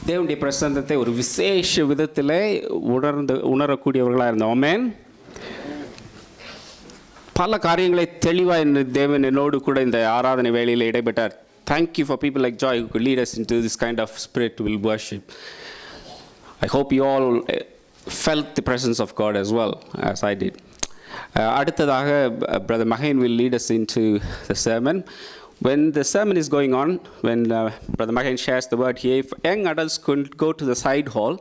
தேவனுடைய பிரசன்னத்தை ஒரு விசேஷ விதத்தில் உணரக்கூடியவர்களாக இருந்தோம். ஆமென். பல காரியங்களை தெளிவாக தேவன் என்னோடு கூட இந்த ஆராதனை வேளையில் இடைப்பட்டார். Thank you for people like Joy who could lead us into this kind of spiritual worship. I hope you all felt the presence of God as well as I did. அடுத்ததாக Brother Mahin will lead us into the sermon. When the sermon is going on, when Brother Mahin shares the word here, if young adults could go to the side hall,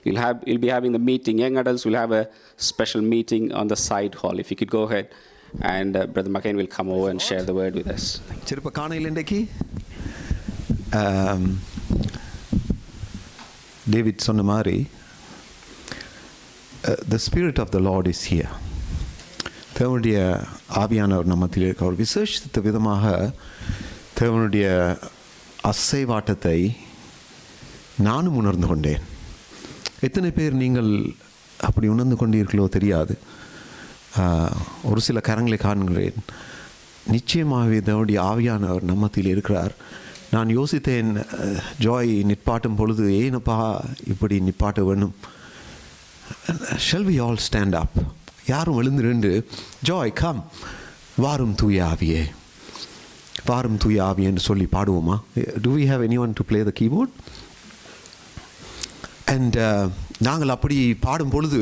you'll be having the meeting. Young adults will have a special meeting on the side hall. If you could go ahead, and Brother Mahin will come over and share the word with us. சிறப்பு காணையில் இன்றைக்கு David சொன்ன மாதிரி the spirit of the Lord is here. தேவனுடைய ஆவியானவர் நம்மத்தில் இருக்க ஒரு விசேஷித்த விதமாக தேவனுடைய அசைவாட்டத்தை நானும் உணர்ந்து கொண்டேன். எத்தனை பேர் நீங்கள் அப்படி உணர்ந்து கொண்டீர்களோ தெரியாது. ஒரு சில கரங்களை காண்கிறேன். நிச்சயமாகவே தேவனுடைய ஆவியானவர் நம்மத்தில் இருக்கிறார். நான் யோசித்தேன், ஜாய் நிற்பாட்டும் பொழுது ஏனப்பா இப்படி நிற்பாட்ட வேணும். Shall we all stand up? யாரும் எழுந்திருந்து ஜாய் கம், வாரும் தூய ஆவியே, வாரும் தூய ஆவியே என்று சொல்லி பாடுவோமா? Do we have anyone to play the keyboard? And நாங்கள் அப்படி பாடும் பொழுது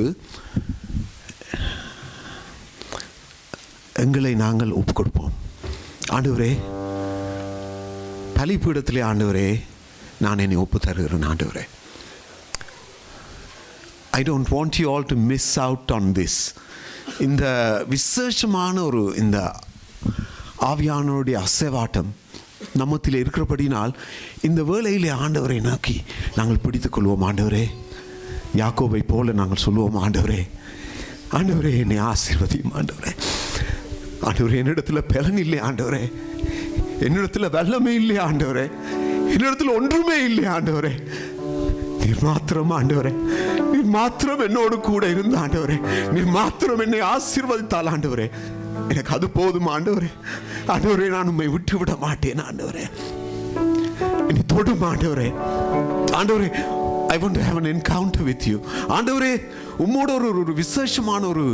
எங்களை நாங்கள் ஒப்பு கொடுப்போம். ஆண்டவரே, பலிபீடத்திலே ஆண்டவரே, நான் என்னை ஒப்பு தருகிறேன். ஆண்டவரே, I don't want you all to miss out on this. இந்த விசேஷமான ஒரு இந்த ஆவியானவருடைய அசைவாட்டம் நம்மத்தில் இருக்கிறபடினால் இந்த வேளையிலே ஆண்டவரை நோக்கி நாங்கள் பிடித்துக் கொள்வோம். ஆண்டவரே, யாக்கோபை போல நாங்கள் சொல்லுவோம், ஆண்டவரே, ஆண்டவரே என்னை ஆசீர்வதியும். ஆண்டவரே, ஆண்டவரே, என்னிடத்தில் பலன் இல்லை. ஆண்டவரே, என்னிடத்தில் வல்லமே இல்லை. ஆண்டவரே, என்னிடத்தில் ஒன்றுமே இல்லை. ஆண்டவரே, நீர் மாத்திரம், ஆண்டவரே, நீர் மாத்திரம் என்னோடு கூட இருந்த ஆண்டவரே, நீர் மாத்திரம் என்னை ஆசீர்வதித்தால் ஆண்டவரே, எனக்கு அது போதும். ஆண்டவரே, ஆண்டவரே, நான் உம்மை விட்டு விட மாட்டேன். ஆண்டவரே, என்னை தொடும். ஆண்டவரே, ஆண்டவரே, I want to have an encounter with you. ஆண்டவரே, உம்மோட ஒரு விசேஷமான ஒரு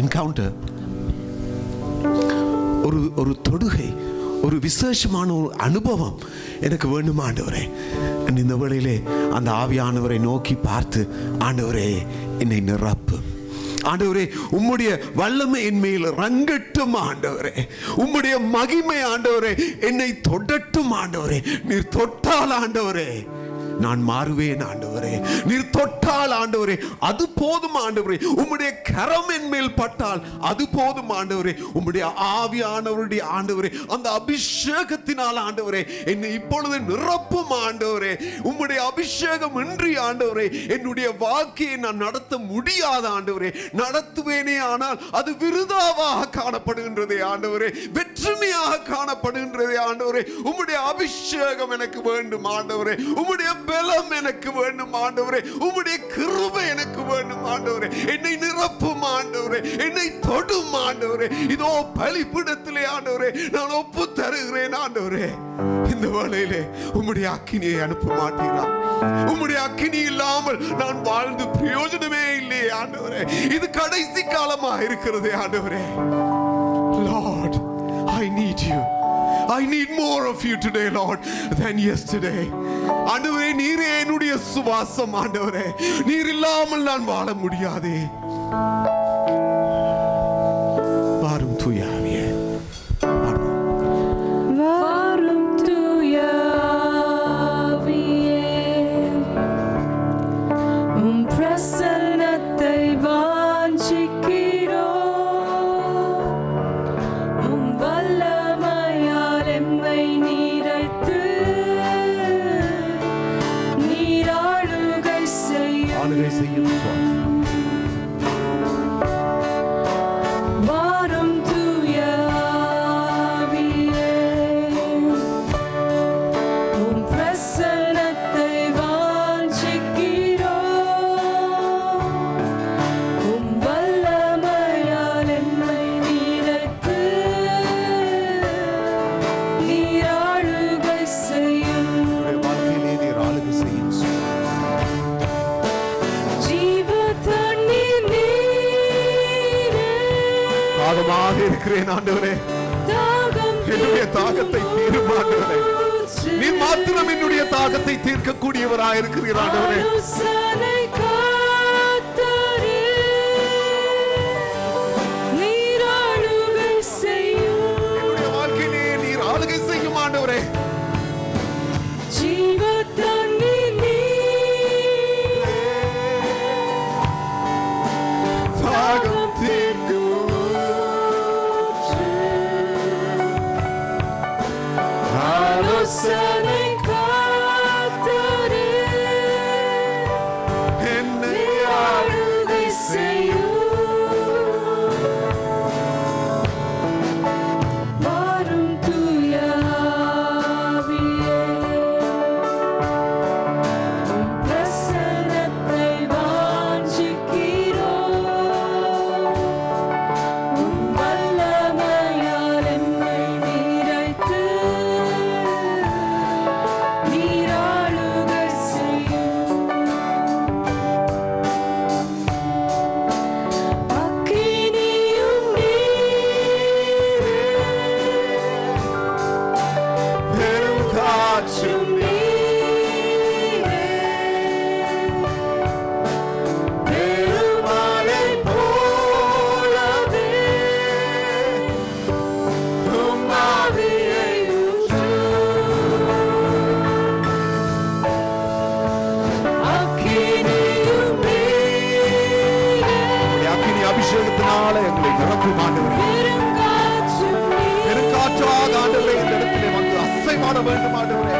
என்கவுண்டர், ஒரு தொடுகை, ஒரு விசேஷமான ஒரு அனுபவம் எனக்கு வேண்டும். ஆண்டவரே, இந்த வேளையிலே அந்த ஆவியானவரை நோக்கி பார்த்து, ஆண்டவரே என்னை நிரப்பு. ஆண்டவரே, உம்முடைய வல்லமை என் மேல் ரங்கட்டும். ஆண்டவரே, உம்முடைய மகிமை ஆண்டவரே என்னை தொடட்டும். ஆண்டவரே, நீர் தொட்டால் ஆண்டவரே நான் மாறுவேன். ஆண்டவரே, நீர் தொட்டால் ஆண்டவரே அது போதும். ஆண்டவரே, உம்முடைய கரம் என் மேல் பட்டால் அது போதும். ஆண்டவரே, உம்முடைய ஆவியானவருடைய ஆண்டவரே அந்த அபிஷேகத்தினால் ஆண்டவரே என்னை இப்பொழுது நிரப்பும். ஆண்டவரே, உம்முடைய அபிஷேகம் இன்றி ஆண்டவரே என்னுடைய வாழ்க்கையை நான் நடத்த முடியாது. ஆண்டவரே, நடத்துவேனே ஆனால் அது விருதாவாக காணப்படுகின்றதே. ஆண்டவரே, வெற்றுமையாக காணப்படுகின்றதே. ஆண்டவரே, உம்முடைய அபிஷேகம் எனக்கு வேண்டும். ஆண்டவரே, உம்முடைய பலம் எனக்கு வேண்டும். ஆண்டவரே, உம்முடைய கிருபை எனக்கு வேண்டும். ஆண்டவரே, என்னை நிரப்பும். ஆண்டவரே, என்னை தொடும். ஆண்டவரே, இதோ பலிபீடத்திலே ஆண்டவரே நான் ஒப்பு தருகிறேன். ஆண்டவரே, இந்த வேளையிலே உம்முடைய அக்கினியை அனுப்ப மாட்டீரா? உம்முடைய அக்கினி இல்லாமல் நான் வாழ்ந்து பிரயோஜனமே இல்லையே. ஆண்டவரே, இது கடைசி காலமாக இருக்கிறதே. ஆண்டவரே, Lord, I need you. I need more of you today, Lord, than yesterday. ஆண்டவரே, நீரே என்னுடைய சுவாசம். ஆண்டவரே, நீர் இல்லாமல் நான் வாழ முடியாதே. வாரும் தூய ஆவியே, வாரும் தூய ஆவியே, உம் பிரசன்னத்தை வாஞ்சிக்கிறோம். உம் வல்லமையால் எம்மை நிறைத்து நீர் ஆளுகை செய்யும். வாரும் தூய ஆவியே, உம் பிரசன்னத்தை வாஞ்சிக்கிறோம். உம் வல்லமையால் எம்மை நிறைத்து நீர் ஆளுகை செய்யும். வாழ்க்கையிலே நீர் ஆளுகை செய்யும். சொல்லுவேன் ஆண்டவரே, தாகம் என்னுடைய தாகத்தை தீரும் ஆண்டவரே. நீர் மாத்திரம் என்னுடைய தாகத்தை தீர்க்கக்கூடியவராய் இருக்கிறீர் ஆண்டவரே. ஆலோசனை காத்தரே, நீர் ஆளுகை செய்யும். என்னுடைய வாழ்க்கையிலே நீர் ஆளுகை செய்யும் ஆண்டவரே. ஜீவ தண்ணீர் நீரே, தாகம் தீர்க்கும் ஆலோசனை காத்தரே, என்னை ஆளுகை செய்யும். வாரும் தூய ஆவியே, உம் பிரசன்னத்தை வாஞ்சிக்கிறோம். உம் வல்லமையால் என்னை நிறைத்து, நீர் ஆளுகை செய்யும். அக்கினியும் நீரே, பெரும் காற்றும் நீரே, பெருமழை போலவே உம் ஆவியை ஊற்றும். அக்கினியும் நீரே, அக்கினி அபிஷேகத்தினால எங்களை நிரப்பும் ஆண்டவரே. பெருங்காற்றும் நீரே, பெருங்காற்றாக ஆண்டவரே இந்த இடத்திலே வந்து அசைவாட வேண்டும் ஆண்டவரே.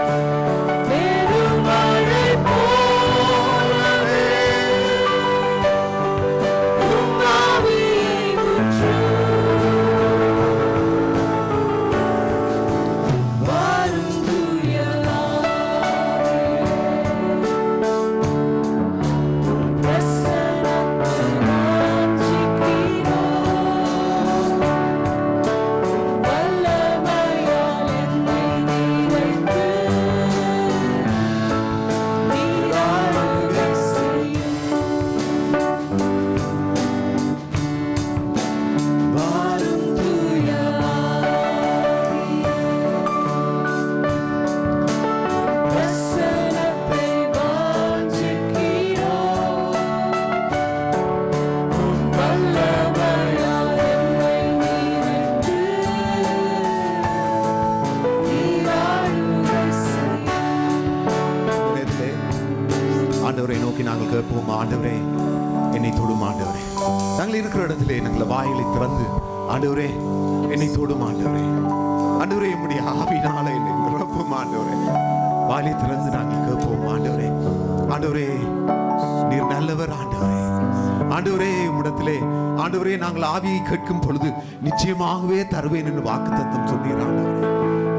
பெருமழை போலவே உம் ஆவியை ஊற்றும். வாரும் தூய ஆவியே, உம் பிரசன்னத்தை வாஞ்சிக்கிறோம். வல்லமையால் என்னை நிறைத்து, நீர் ஆளுகை செய்யும். வாரும் தூய ஆவியே, பிரசன்னத்தை வாஞ்சிக்கிறோம். உம் வல்லமையால் என்னை நிறைத்து, நீர் ஆளுகை செய்யும். நேரத்திலே ஆண்டவரை நோக்கி நாங்கள் கேட்போம். ஆண்டவரே என்னை தொடும் ஆண்டவரே. நாங்கள் இருக்கிற இடத்திலே நாங்கள் வாயிலை திறந்து ஆண்டவரே என்னை தொடும் ஆண்டவரே. ஆண்டவரே என்னுடைய ஆவினால என்னை நிரப்பும் ஆண்டவரே. வாயிலை திறந்து நாங்கள் கேட்போம் ஆண்டவரே. ஆண்டவரே நீர் நல்லவர் ஆண்டவரே. ஆண்டவரே உம்மிடத்திலே ஆண்டவரே நாங்கள் ஆவியை கேட்கும் பொழுது நிச்சயமாகவே தருவேன் என்று வாக்குத்தத்தம் சொன்னீர் ஆண்டவரே.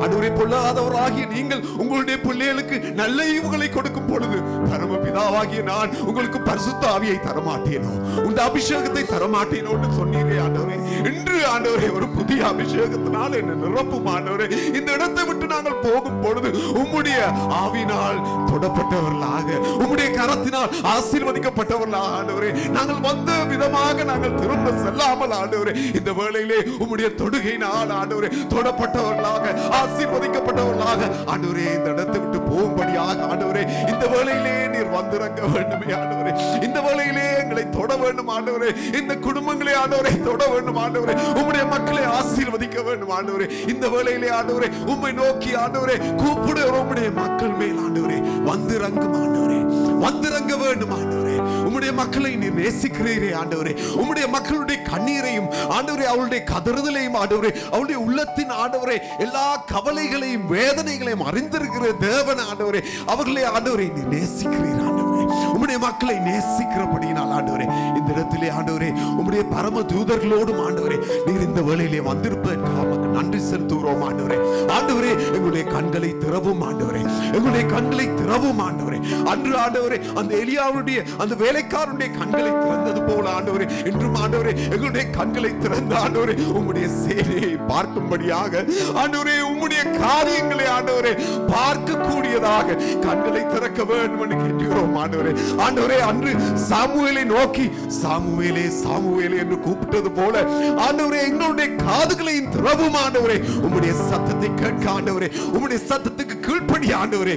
ஆண்டவரே பொல்லாதவராகிய நீங்கள் உங்களுடைய பிள்ளைகளுக்கு நல்ல ஈவுகளை கொடுக்கும் பொழுது பரமபிதாவாகிய நான் உங்களுக்கு பரிசுத்த ஆவியை தரமாட்டேனோ, உங்க அபிஷேகத்தை தரமாட்டேனோ என்று சொன்னீரே ஆண்டவரே. இன்று ஆண்டவரே ஒரு புதிய அபிஷேகத்தினால் என்ன நிரப்பும் ஆண்டவரே. இந்த இடத்தை விட்டு நாங்கள் போகும் பொழுது உம்முடைய ஆவினால் தொடப்பட்டவர்களாக, உம்முடைய கரத்தினால் ஆசீர்வதிக்கப்பட்டவர்களாக ஆண்டவரே நாங்கள் வந்த விதமாக நாங்கள் திரும்ப செல்லாமல் ஆண்டவரே இந்த வேளையிலே உம்முடைய தொடுகையினால் ஆண்டவரே தொடப்பட்டவர்களாக, ஆசீர்வதிக்கப்பட்டவர்களாக ஆண்டவரே இந்த இடத்தை விட்டு போகும்படியாக ஆண்டவரே இந்த வேளையிலே நீர் வந்திறங்க வேண்டுமே ஆண்டவரே. இந்த வேளையிலே எங்களை தொட வேண்டும் ஆண்டவரே. இந்த குடும்பங்களை ஆண்டவரே தொட வேண்டும் ஆண்டவரே. உம்முடைய மக்களை ஆசீர்வதிக்க வேண்டும் ஆண்டவரே. இந்த வேளையிலே ஆண்டவரே உம்மை நோக்கி ஆண்டவரே கூப்பிடுற உம்முடைய மக்கள் மேல் ஆண்டவரே வந்திறங்கும் ஆண்டவரே, வந்திறங்க வேண்டும் ஆண்டவரே. உம்முடைய மக்களை நீர் நேசிக்கிறீரே ஆண்டவரே. உம்முடைய மக்களுடைய கண்ணீரையும் ஆண்டவரே அவளுடைய கதறுதலையும் ஆண்டவரே அவளுடைய உள்ளத்தின் ஆண்டவரே எல்லா கவலைகளையும் வேதனைகளையும் அறிந்திருக்கிற தேவன் ஆண்டவரே அவர்களை ஆண்டவரே நீர் நேசிக்கிறீர் ஆண்டவரே. உம்முடைய மக்களை நேசிக்கிறபடியினால் ஆண்டவரே இந்த இடத்திலே ஆண்டவரே உம்முடைய பரம தூதர்களோடும் ஆண்டவரே நீர் இந்த வேளையிலே வந்திருப்பதற்காக நன்றி செலுத்துகிறோம் ஆண்டவரே. ஆண்டவரே ஆண்டவரே எங்களுடைய கண்களை திறவும் ஆண்டவரே, எங்களுடைய கண்களை திறவும் ஆண்டவரே. அன்று ஆண்டவரே அந்த எலியாவுடைய அந்த வேலைக்காரனுடைய கண்களை திறந்தது போல ஆண்டவரே இன்றும் ஆண்டவரே எங்களுடைய கண்களை திறந்த ஆண்டவரே உம்முடைய சேனையை பார்க்கும்படியாக ஆண்டவரே உம்முடைய காரியங்களை ஆண்டவரே பார்க்கக்கூடியதாக கண்களை திறக்க வேண்டும் என்று கேட்கிறோம் ஆண்டவரே. ஆண்டவரே அன்று சாமுவேலை நோக்கி சாமுவேலே சாமுவேலே என்று கூப்பிட்டது போல ஆண்டவரே எங்களுடைய காதுகளையும் திறவும் ஆண்டவரே, உம்முடைய சத்தத்தை கேட்க ஆண்டவரே, உம்முடைய சத்தத்துக்கு கீழ்ப்படி ஆண்டவரே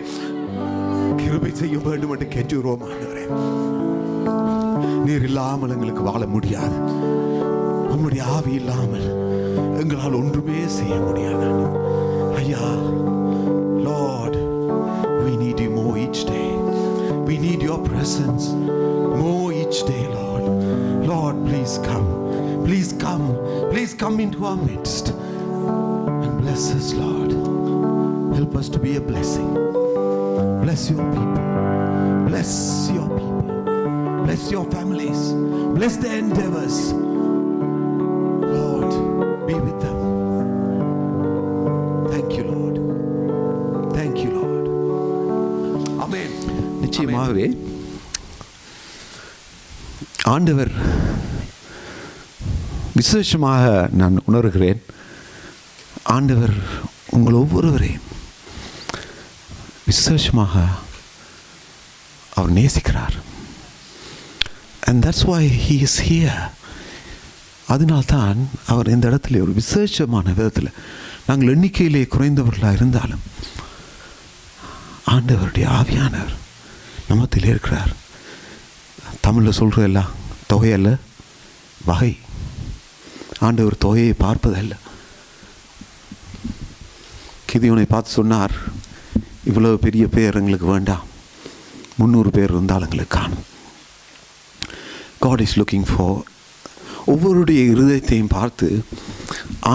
கிருபை செய்ய வேண்டும் என்று கேட்கிறோம் ஆண்டவரே. நீர் இல்லாமல் எங்களுக்கு வாழ முடியாது, உம்முடைய ஆவி இல்லாமல் எங்களால் ஒன்றுமே செய்ய முடியாது ஐயா. Lord, we need you more each day. We need your presence more each day, Lord. Lord, please come. Please come. Please come into our midst and bless us, Lord. Help us to be a blessing. Bless your people. Bless your people. Bless your families. Bless their endeavors. Lord, be with them. Thank you, Lord. Thank you, Lord. Amen. நிச்சயமாகவே ஆண்டவர் விசேஷமாக நான் உணர்கிறேன். ஆண்டவர் உங்கள் ஒவ்வொருவரையும் விசேஷமாக அவர் நேசிக்கிறார். And that's why he is here. அதனால்தான் அவர் இந்த இடத்துல ஒரு விசேஷமான விதத்தில் நாங்கள் எண்ணிக்கையிலே குறைந்தவர்களாக இருந்தாலும் ஆண்டவருடைய ஆவியானவர் நம்மத்தில் இருக்கிறார். தமிழில் சொல்கிற எல்லாம் தொகையல்ல, வகை. ஆண்டவர் தொகையை பார்ப்பதல்ல. கிதியோனை பார்த்து சொன்னார், இவ்வளவு பெரிய பேர் எங்களுக்கு வேண்டாம், 300 பேர் இருந்தால் எங்களுக்கு காணும். God is looking for ஒவ்வொருடைய இருதயத்தையும் பார்த்து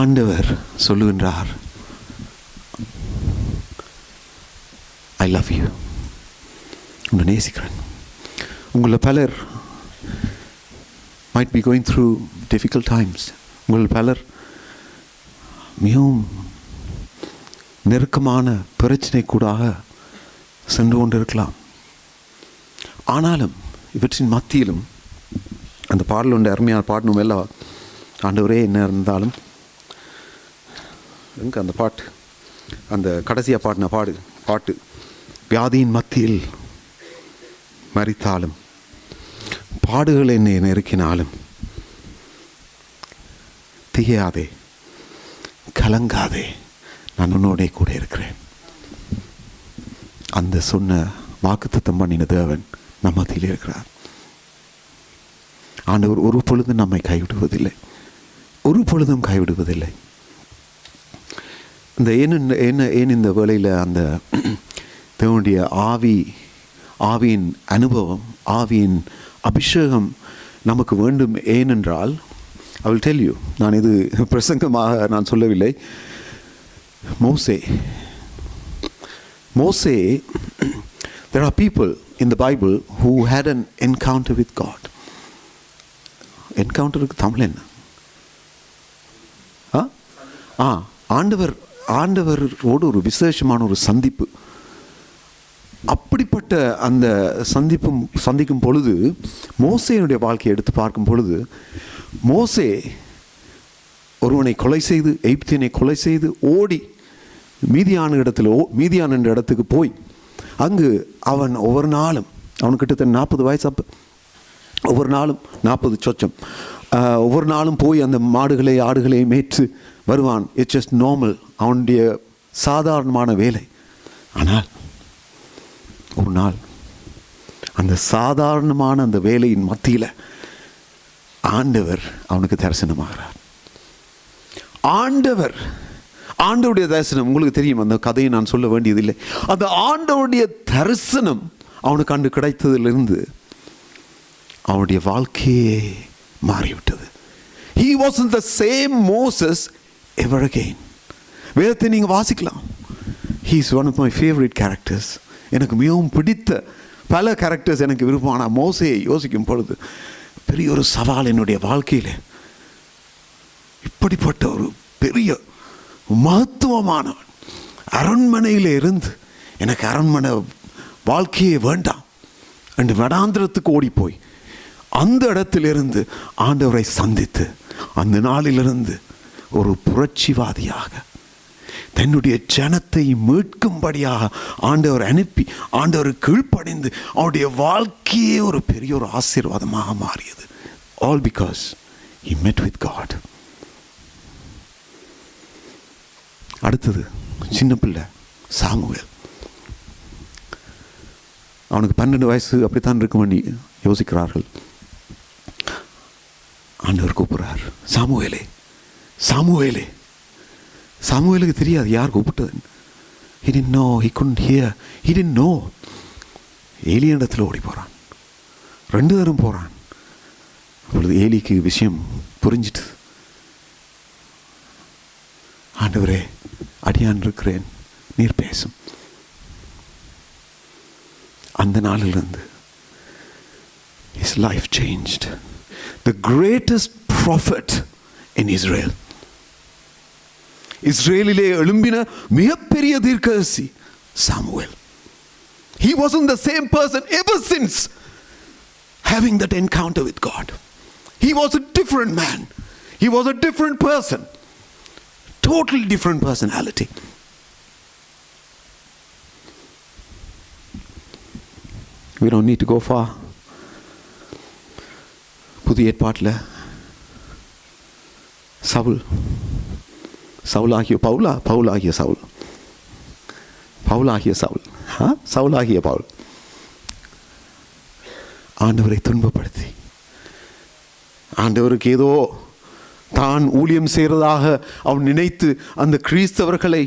ஆண்டவர் சொல்லுகின்றார், ஐ லவ் யூ, உன்னை நேசிக்கிறேன். உங்களில் பலர் might be going through difficult times. உங்கள் பலர் மிகவும் நெருக்கமான பிரச்சனை கூடாக சென்று கொண்டிருக்கலாம். ஆனாலும் இவற்றின் மத்தியிலும் அந்த பாடல் ஒன்று அருமையான பாடணும் எல்லாம். ஆண்டவரே என்ன இருந்தாலும் எங்கே அந்த பாட்டு, அந்த கடைசியாக பாடின பாட்டு வியாதியின் மத்தியில் மரித்தாலும் பாடுகள் என்னை நெருக்கினாலும் திகையாதே கலங்காதே, நான் உன்னோட கூட இருக்கிறேன். அந்த சொன்ன வாக்குத்தத்தம் பண்ணின தேவன் நம்ம மத்தியில் இருக்கிறார். ஆண்டவர் ஒரு பொழுதும் நம்மை கைவிடுவதில்லை, ஒரு பொழுதும் கைவிடுவதில்லை. இந்த ஏன் இந்த வேளையில் அந்த தேவனுடைய ஆவியின் அனுபவம், ஆவியின் அபிஷேகம் நமக்கு வேண்டும். ஏனென்றால் I will tell you, நான் இது பிரசங்கமாக நான் சொல்லவில்லை. மோசே there are people in the Bible who had an encounter with God. என்கவுண்டருக்கு Tamil என்ன? ஆண்டவரோடு ஒரு விசேஷமான ஒரு சந்திப்பு. அப்படிப்பட்ட அந்த சந்திக்கும் பொழுது மோசேனுடைய வாழ்க்கையை எடுத்து பார்க்கும் பொழுது, மோசே ஒருவனை கொலை செய்து, எகிப்தியனை கொலை செய்து ஓடி மீதியான என்ற இடத்துக்கு போய் அங்கு அவன் ஒவ்வொரு நாளும், அவனுக்கு கிட்டத்தட்ட 40 வயசு அப்போ, ஒவ்வொரு நாளும் 40 சொச்சம், ஒவ்வொரு நாளும் போய் அந்த மாடுகளை ஆடுகளை மேய்த்து வருவான். இட்ஸ் ஜஸ்ட் நார்மல், அவனுடைய சாதாரணமான வேலை. ஆனால் ஒரு நாள் அந்த சாதாரணமான அந்த வேலையின் மத்தியில் ஆண்டவர் அவனுக்கு தரிசனமாகிறார். ஆண்டவருடைய தரிசனம் உங்களுக்கு தெரியும், அந்த கதையை நான் சொல்ல வேண்டியதில்லை. அந்த ஆண்டவருடைய தரிசனம் அவனுக்கு அன்று கிடைத்ததிலிருந்து அவனுடைய வாழ்க்கையே மாறிவிட்டது. He wasn't the same Moses ever again. வேதத்தை நீங்கள் வாசிக்கலாம். He is one of my favorite characters. எனக்கு மிகவும் பிடித்த பல கேரக்டர்ஸ் எனக்கு விருப்பமான மோசேயை யோசிக்கும் பொழுது பெரிய ஒரு சவால் என்னுடைய வாழ்க்கையில். இப்படிப்பட்ட ஒரு பெரிய மகத்துவமானவன், அரண்மனையில் இருந்து எனக்கு அரண்மனை வாழ்க்கையே வேண்டாம் என்று வடாந்திரத்துக்கு ஓடிப்போய் அந்த இடத்திலிருந்து ஆண்டவரை சந்தித்து அந்த நாளிலிருந்து ஒரு புரட்சிவாதியாக தன்னுடைய ஜனத்தை மீட்கும்படியாக ஆண்டவர் அனுப்பி ஆண்டவர் கீழ்ப்படைந்து அவருடைய வாழ்க்கையே ஒரு பெரிய ஒரு ஆசீர்வாதமாக மாறியது. All because he met with God. அடுத்தது சின்ன பிள்ளை சாமுவேல். அவனுக்கு 12 வயசு அப்படித்தான் இருக்குமென்னு யோசிக்கிறார்கள். ஆண்டவர் கூப்பிடுறார், சாமுவேலே சாமுவேலே. சாமுவேலுக்கு தெரியாது யார் கூப்பிட்டது. he didn't know, he couldn't hear, he didn't know. ஏலி இடத்துல ஓடி போகிறான், 2 தரம் போகிறான். அப்பொழுது ஏலிக்கு விஷயம் புரிஞ்சிட்டு, ஆண்டவரே அடியான் இருக்கிறேன், நீர் பேசும். அந்த நாளிலிருந்து his life changed. The greatest prophet in Israel. இஸ்ரேலிலே எழும்பின மிகப்பெரிய தீர்க்கதரிசி Samuel. He wasn't the same person ever since having that encounter with God. He was a different man. He was a different person. Totally different personality. We don't need to go far. புதிய ஏற்பாட்டில் சவுலாகிய பவுலாகிய பவுல் ஆண்டவரை துன்பப்படுத்தி ஆண்டவருக்கு ஏதோ தான் ஊழியம் செய்கிறதாக அவன் நினைத்து அந்த கிறிஸ்தவர்களை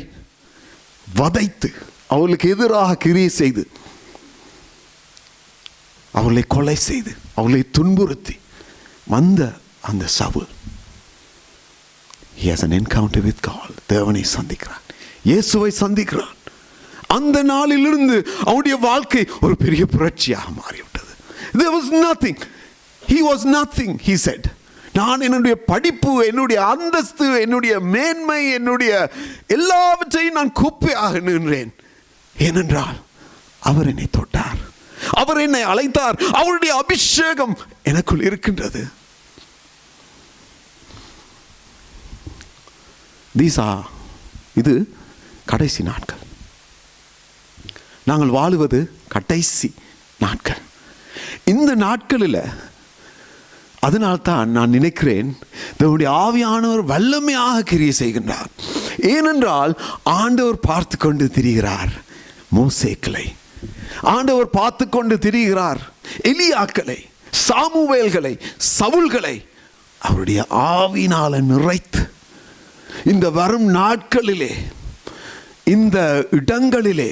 வதைத்து அவர்களுக்கு எதிராக கிரியை செய்து அவர்களை கொலை செய்து அவர்களை துன்புறுத்தி வந்த அந்த Saul, he has an encounter with God. தேவனை சந்திக்கிறான், இயேசுவை சந்திக்கிறான். அந்த நாளிலிருந்து அவனுடைய வாழ்க்கை ஒரு பெரிய புரட்சியாக மாறிவிட்டது. There was nothing, he was nothing, he said. நான் என்னுடைய படிப்பு, என்னுடைய அந்தஸ்து, என்னுடைய மேன்மை, என்னுடைய எல்லாவற்றையும் நான் குப்பையாக நின்றேன். ஏனென்றால் அவர் என்னை தொட்டார், அவர் என்னை அழைத்தார், அவருடைய அபிஷேகம் எனக்குள் இருக்கின்றது. இது கடைசி நாட்கள். நாங்கள் வாழுவது கடைசி நாட்கள். இந்த நாட்களில் அதனால்தான் நான் நினைக்கிறேன் தேவனுடைய ஆவியானவர் வல்லமையாக கிரியை செய்கின்றார். ஏனென்றால் ஆண்டவர் பார்த்து கொண்டு திரிகிறார் மோசேக்களை, ஆண்டவர் பார்த்து கொண்டு திரிகிறார் எலியாக்களை, சாமுவேல்களை, சவுல்களை அவருடைய ஆவியினால நிறைத்து இந்த வரும் நாட்களிலே இந்த இடங்களிலே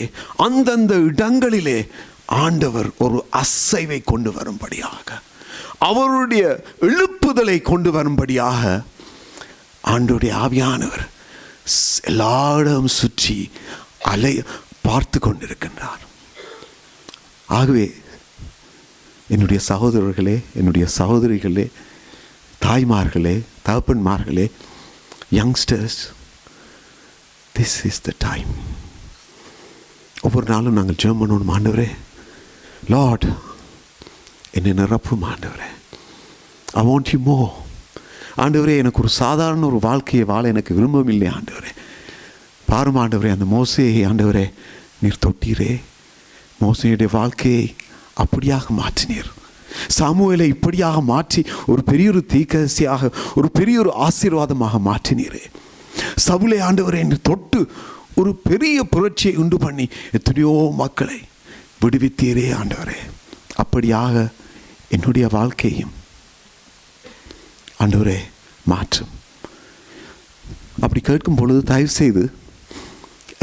அந்தந்த இடங்களிலே ஆண்டவர் ஒரு அசைவை கொண்டு வரும்படியாக, அவருடைய எழுப்புதலை கொண்டு வரும்படியாக ஆண்டவருடைய ஆவியானவர் எல்லா இடமும் சுற்றி பார்த்து கொண்டிருக்கின்றார். ஆகவே என்னுடைய சகோதரர்களே, என்னுடைய சகோதரிகளே, தாய்மார்களே, தகப்பன்மார்களே, youngsters, this is the time. ஒவ்வொரு நாளும் நாங்கள் ஜெபம் பண்ணணும், ஆண்டவரே லார்ட் என்னை நிரப்பும் ஆண்டவரே, ஐ வாண்ட் யூ மோர். ஆண்டவரே எனக்கு ஒரு சாதாரண ஒரு வாழ்க்கையை வாழ எனக்கு விரும்பவில்லை ஆண்டவரே. பாரும் ஆண்டவரே, அந்த மோசேயை ஆண்டவரே நீர் தொட்டீரே, மோசேயுடைய வாழ்க்கையை அப்படியாக மாற்றினீர், சாமுவேலை இப்படியாக மாற்றி ஒரு பெரிய ஒரு தீர்க்கதரிசியாக, ஒரு பெரிய ஒரு ஆசீர்வாதமாக மாற்றினீரே. சவுலை ஆண்டவரை என்று தொட்டு ஒரு பெரிய புரட்சியை உண்டு பண்ணி எத்தனையோ மக்களை விடுவித்தீரே ஆண்டவரே. அப்படியாக என்னுடைய வாழ்க்கையும் ஆண்டவரே மாற்றும். அப்படி கேட்கும் பொழுது தயவு செய்து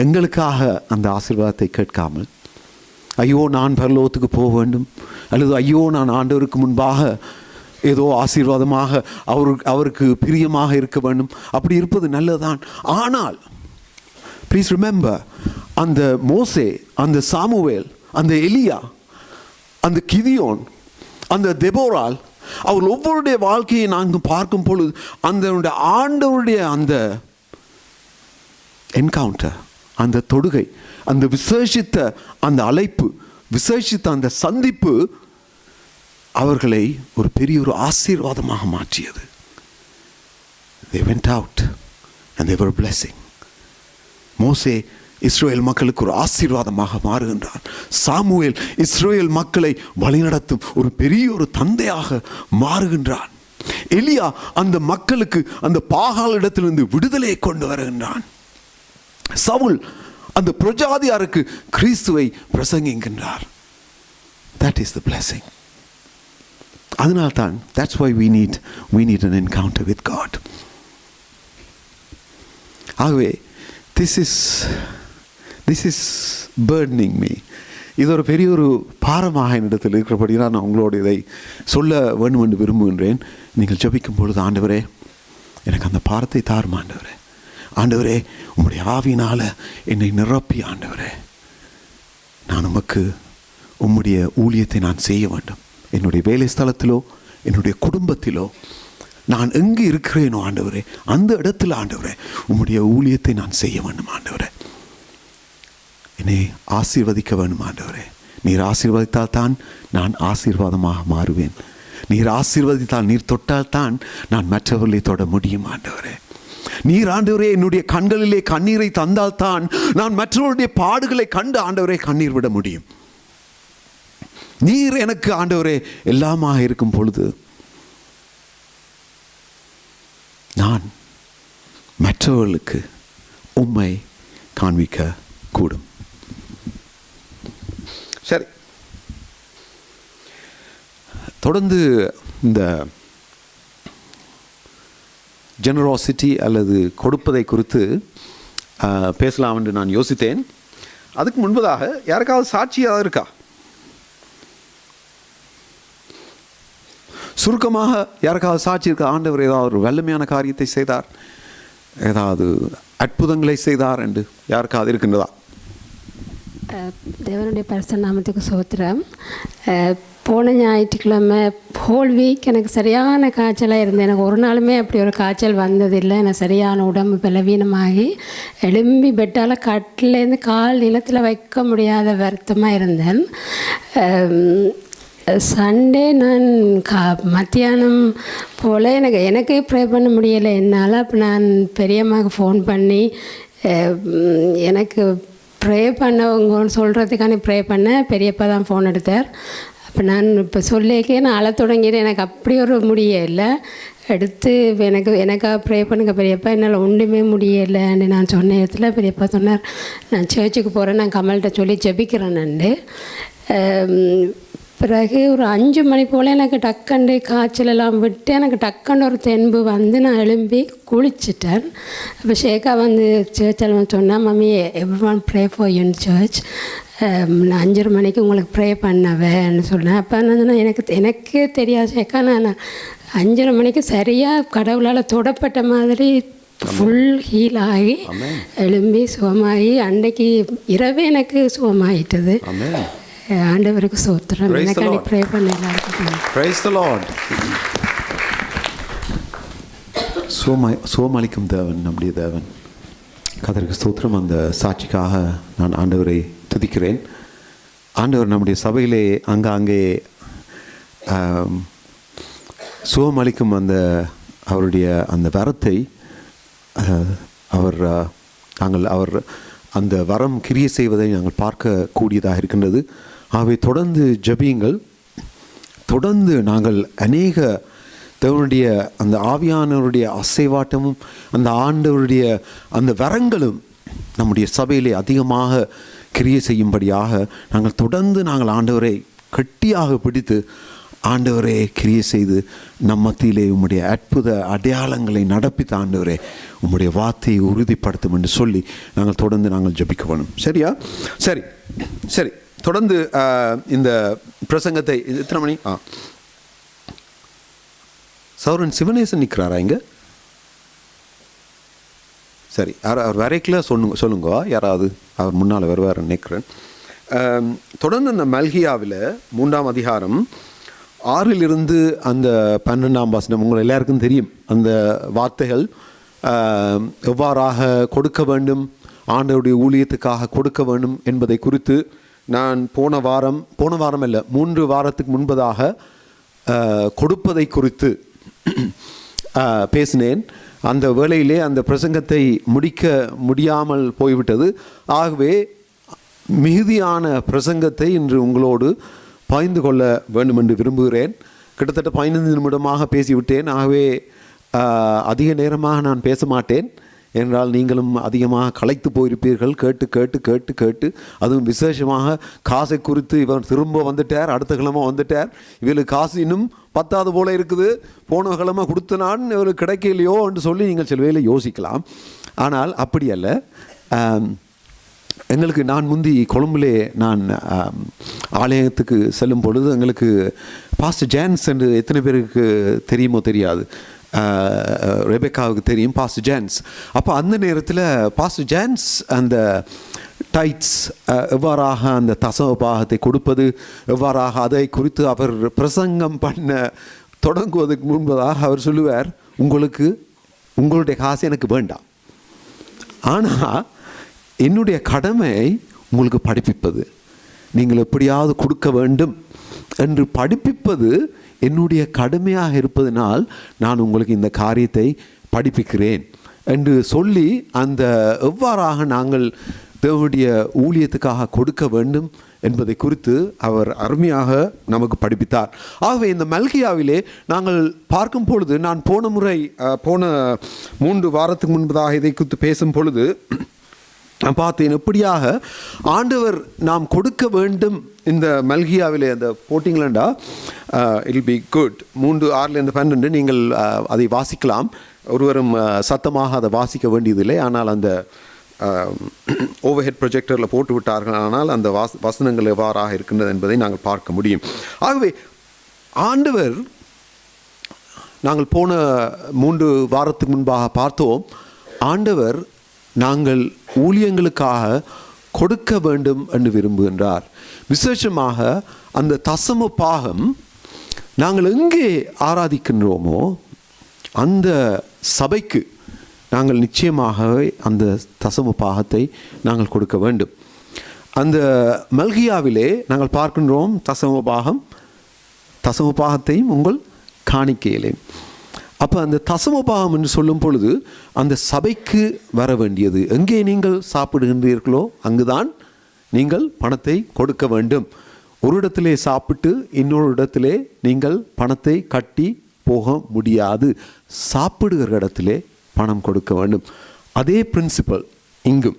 எங்களுக்காக அந்த ஆசீர்வாதத்தை கேட்காமல், ஐயோ நான் பரலோகத்துக்கு போக வேண்டும், அல்லது ஐயோ நான் ஆண்டவருக்கு முன்பாக ஏதோ ஆசீர்வாதமாக அவருக்கு பிரியமாக இருக்க வேண்டும், அப்படி இருப்பது நல்லதுதான். ஆனால் ப்ளீஸ் ரிமெம்பர், அந்த மோசே, அந்த சாமுவேல், அந்த எலியா, அந்த கிதியோன், அந்த தெபோரால், அவர் ஒவ்வொருடைய வாழ்க்கையை நாங்கள் பார்க்கும் பொழுது அந்த ஆண்டவருடைய அந்த என்கவுண்டர், அந்த தொடுகை, அந்த விசேஷித்த அந்த அழைப்பு, விசேஷித்த அந்த சந்திப்பு அவர்களை ஒரு பெரிய ஒரு ஆசீர்வாதமாக மாற்றியது. They went out and they were a blessing. மோசே இஸ்ரேல் மக்களுக்கு ஒரு ஆசீர்வாதமாக மாறுகின்றான். சாமுவேல் இஸ்ரேல் மக்களை வழிநடத்தும் ஒரு பெரிய ஒரு தந்தையாக மாறுகின்றான். எலியா அந்த மக்களுக்கு அந்த பாகாலிடத்திலிருந்து விடுதலையை கொண்டு வருகின்றான். சவுல் அந்த பிரஜாதியாருக்கு கிறிஸ்துவை பிரசங்கிக்கின்றார். That is the blessing. அதனால்தான் that's why we need an encounter with God. ஆகவே this is burdening me. இது ஒரு பெரிய ஒரு பாரமாக என்னிடத்தில் இருக்கிறபடினால் நான் உங்களோடு இதை சொல்ல வேண்டும் என்று விரும்புகின்றேன். நீங்கள் ஜெபிக்கும் பொழுது, ஆண்டவரே எனக்கு அந்த பாரத்தை தாரும் ஆண்டவரே, ஆண்டவரே உம்முடைய ஆவியினால் என்னை நிரப்பி ஆண்டவரே, நான் உமக்கு உம்முடைய ஊழியத்தை நான் செய்ய வேண்டும். என்னுடைய வேலை ஸ்தலத்திலோ என்னுடைய குடும்பத்திலோ நான் எங்கு இருக்கிறேனோ ஆண்டவரே, அந்த இடத்துல ஆண்டவரே உம்முடைய ஊழியத்தை நான் செய்ய வேண்டும் ஆண்டவரே. என்னை ஆசீர்வதிக்க வேண்டும் ஆண்டவரே. நீர் ஆசீர்வதித்தால் தான் நான் ஆசீர்வாதமாக மாறுவேன். நீர் ஆசீர்வதித்தால், நீர் தொட்டால் தான் நான் மற்றவர்களை தொட முடியும் ஆண்டவரே. நீர் ஆண்டவரே என்னுடைய கண்களிலே கண்ணீரை தந்தால் தான் நான் மற்றவருடைய பாடுகளை கண்டு ஆண்டவரே கண்ணீர் விட முடியும். நீர் எனக்கு ஆண்டவரே எல்லாமாக இருக்கும் பொழுது நான் மற்றவர்களுக்கு உம்மை காண்பிக்க கூடும். சரி, தொடர்ந்து இந்த ஜெனரோசிட்டி அல்லது கொடுப்பதை குறித்து பேசலாம் என்று நான் யோசித்தேன். அதுக்கு முன்பதாக யாருக்காவது சாட்சியாக இருக்கா? சுருக்கமாக யாருக்காவது சாட்சி இருக்கா? ஆண்டவர் ஏதாவது ஒரு வல்லமையான காரியத்தை செய்தார், ஏதாவது அற்புதங்களை செய்தார் என்று யாருக்காவது இருக்கின்றதா? தேவனுடைய பரிசுத்த நாமத்துக்கு ஸ்தோத்திரம். போன ஞாயிற்றுக்கிழமை ஹோல் வீக் எனக்கு சரியான காய்ச்சலாக இருந்தேன். எனக்கு ஒரு நாளுமே அப்படி ஒரு காய்ச்சல் வந்ததில்லை. எனக்கு சரியான உடம்பு பலவீனமாகி எலும்பி பெட்டால் கட்டிலேருந்து கால் நிலத்தில் வைக்க முடியாத வருத்தமாக இருந்தேன். சண்டே நான் மத்தியானம் போல் எனக்கு ப்ரே பண்ண முடியலை என்னால். அப்போ நான் பெரியம்மாவுக்கு ஃபோன் பண்ணி எனக்கு ப்ரே பண்ணவங்கன்னு சொல்கிறதுக்கான ப்ரே பண்ண பெரியப்பா தான் ஃபோன் எடுத்தார். அப்போ நான் இப்போ சொல்லிக்கே நான் அழ தொடங்கிட்டேன். எனக்கு அப்படி ஒரு முடியலை. எடுத்து எனக்காக ப்ரே பண்ணுங்க பெரியப்பா, என்னால் ஒன்றுமே முடியலைன்னு நான் சொன்ன இடத்துல பெரியப்பா சொன்னார், நான் சர்ச்சுக்கு போகிறேன், நான் கமல்கிட்ட சொல்லி ஜெபிக்கிறேன்னு. பிறகு ஒரு 5 மணி போல் எனக்கு டக்கண்டு காய்ச்சலெல்லாம் விட்டு எனக்கு டக்கண்டு ஒரு தென்பு வந்து நான் எழும்பி குளிச்சிட்டேன். அப்போ ஷேக்கா வந்து சர்ச்சில் சொன்னால், mummy everyone pray for you in church, நான் 5:30 மணிக்கு உங்களுக்கு ப்ரே பண்ணவேன்னு சொன்னேன். அப்போ நான் எனக்கு தெரியாது ஷேக்கா, நான் 5:30 மணிக்கு சரியாக கடவுளால் தொடப்பட்ட மாதிரி ஃபுல் ஹீல் ஆகி எழும்பி சுகமாகி அன்றைக்கு இரவே எனக்கு சுகமாயிட்டது. ஆண்டவருக்கு ஸ்தோத்திரம். எனக்கு ப்ரே பண்ண எல்லாருக்கும் Praise the Lord. சோமளிக்கும் தேவன் நம்முடைய தேவன். கர்த்தருக்கு ஸ்தோத்திரம். அந்த சாட்சிக்காக நான் ஆண்டவரை துதிக்கிறேன். ஆண்டவர் நம்முடைய சபையிலே அங்கே சுகமளிக்கும் அவருடைய அந்த வரத்தை அவர் அந்த வரம் கிரியை செய்வதை நாங்கள் பார்க்கக்கூடியதாக இருக்கின்றது. ஆகவே தொடர்ந்து ஜெபியுங்கள். தொடர்ந்து நாங்கள் அநேக தேவனுடைய அந்த ஆவியானவருடைய அசைவாட்டமும் அந்த ஆண்டவருடைய அந்த வரங்களும் நம்முடைய சபையிலே அதிகமாக கிரியை செய்யும்படியாக நாங்கள் ஆண்டவரை கட்டியாக பிடித்து ஆண்டவரே கிரியை செய்து நம் மத்தியிலே உம்முடைய அற்புத அடையாளங்களை நடப்பித்த ஆண்டவரே உம்முடைய வார்த்தையை உறுதிப்படுத்தும் என்று சொல்லி நாங்கள் தொடர்ந்து ஜெபிக்க வேணும். சரியா? சரி தொடர்ந்து இந்த பிரசங்கத்தை எத்தனை மணி? சௌரன் சிவனேசன் நிற்கிறாரா இங்கே? சரி, அவர் வரைக்கல சொல்லுங்க. யாராவது அவர் முன்னால் வருவார் நினைக்கிறேன். தொடர்ந்து அந்த மல்கியாவில் 3ஆம் அதிகாரம் 6 அந்த 12ஆம் வசனம் உங்கள் எல்லாருக்கும் தெரியும். அந்த வார்த்தைகள் எவ்வாறாக கொடுக்க வேண்டும், ஆண்டவருடைய ஊழியத்துக்காக கொடுக்க வேண்டும் என்பதை குறித்து நான் போன வாரம் அல்ல 3 வாரத்துக்கு முன்பதாக கொடுப்பதை குறித்து பேசினேன். அந்த வேளையிலே அந்த பிரசங்கத்தை முடிக்க முடியாமல் போய்விட்டது. ஆகவே மிகுதியான பிரசங்கத்தை இன்று உங்களோடு பகிர்ந்து கொள்ள வேண்டும் என்று விரும்புகிறேன். கிட்டத்தட்ட 15 நிமிடமாக பேசிவிட்டேன். ஆகவே அதிக நேரமாக நான் பேச மாட்டேன் என்றால் நீங்களும் அதிகமாக களைத்து போயிருப்பீர்கள். கேட்டு அதுவும் விசேஷமாக காசை குறித்து இவர் திரும்ப வந்துட்டார், அடுத்த கிழமை வந்துட்டார், இவருக்கு காசு இன்னும் பத்தாவது போல இருக்குது, போன கிழமை கொடுத்த நான் இவருக்கு கிடைக்கலையோ என்று சொல்லி நீங்கள் சில வேளை யோசிக்கலாம். ஆனால் அப்படி அல்ல. எங்களுக்கு நான் முந்தி கொழும்பிலே நான் ஆலயத்துக்கு செல்லும் பொழுது எங்களுக்கு பாஸ்டர் ஜான்ஸ் என்று எத்தனை பேருக்கு தெரியுமோ தெரியாது, ரெபெக்காவுக்கு தெரியும் பாஸ்டர் ஜான்ஸ். அப்போ அந்த நேரத்தில் பாஸ்டர் ஜான்ஸ் அந்த டைட்ஸ் எவ்வாறாக அந்த தசம பாகத்தை கொடுப்பது எவ்வாறாக அதை குறித்து அவர் பிரசங்கம் பண்ண தொடங்குவதற்கு முன்பதாக அவர் சொல்லுவார், உங்களுடைய காசு எனக்கு வேண்டாம், ஆனால் என்னுடைய கடமை உங்களுக்கு படிப்பிப்பது, நீங்கள் எப்படியாவது கொடுக்க வேண்டும் என்று படிப்பிப்பது என்னுடைய கடமையாக இருப்பதனால் நான் உங்களுக்கு இந்த காரியத்தை படிப்பிக்கிறேன் என்று சொல்லி அந்த எவ்வாறாக நாங்கள் தேவனுடைய ஊழியத்துக்காக கொடுக்க வேண்டும் என்பதை குறித்து அவர் அருமையாக நமக்கு படிப்பித்தார். ஆகவே இந்த மல்கியாவிலே நாங்கள் பார்க்கும் பொழுது நான் போன 3 வாரத்துக்கு முன்பதாக இதை குறித்து பேசும் பொழுது நான் பார்த்தேன் எப்படியாக ஆண்டவர் நாம் கொடுக்க வேண்டும். இந்த மல்கியாவிலே அந்த போட்டிங்களா இட் பி குட் 3:6-12 நீங்கள் அதை வாசிக்கலாம். ஒருவரும் சத்தமாக அதை வாசிக்க வேண்டியதில்லை, ஆனால் அந்த ஓவர்ஹெட் ப்ரொஜெக்டரில் போட்டு விட்டார்கள், ஆனால் அந்த வசனங்கள் எவ்வாறாக இருக்கின்றது என்பதை நாங்கள் பார்க்க முடியும். ஆகவே ஆண்டவர் நாங்கள் போன 3 வாரத்துக்கு முன்பாக பார்த்தோம், ஆண்டவர் நாங்கள் ஊழியங்களுக்காக கொடுக்க வேண்டும் என்று விரும்புகின்றார். விசேஷமாக அந்த தசம பாகம் நாங்கள் எங்கே ஆராதிக்கின்றோமோ அந்த சபைக்கு நாங்கள் நிச்சயமாகவே அந்த தசம பாகத்தை நாங்கள் கொடுக்க வேண்டும். அந்த மல்கியாவிலே நாங்கள் பார்க்கின்றோம் தசம பாகத்தையும் உங்கள் காணிக்கையிலே. அப்போ அந்த தசமபாகம் என்று சொல்லும் பொழுது அந்த சபைக்கு வர வேண்டியது, எங்கே நீங்கள் சாப்பிடுகின்றீர்களோ அங்குதான் நீங்கள் பணத்தை கொடுக்க வேண்டும். ஒரு இடத்திலே சாப்பிட்டு இன்னொரு இடத்திலே நீங்கள் பணத்தை கட்டி போக முடியாது. சாப்பிடுகிற இடத்திலே பணம் கொடுக்க வேண்டும். அதே பிரின்சிபல் இங்கும்.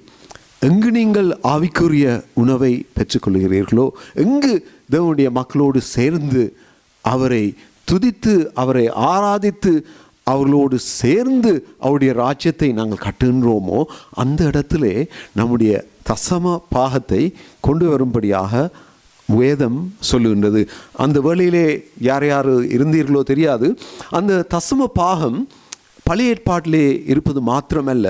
எங்கு நீங்கள் ஆவிக்குரிய உணவை பெற்றுக்கொள்கிறீர்களோ, எங்கு தேவனுடைய மக்களோடு சேர்ந்து அவரை துதித்து அவரை ஆராதித்து அவர்களோடு சேர்ந்து அவருடைய ராஜ்யத்தை நாங்கள் கட்டுகின்றோமோ அந்த இடத்திலே நம்முடைய தசம பாகத்தை கொண்டு வரும்படியாக வேதம் சொல்லுகின்றது. அந்த வேளையிலே யார் இருந்தீர்களோ தெரியாது, அந்த தசம பாகம் பழைய ஏற்பாட்டிலே இருப்பது மாத்திரமல்ல,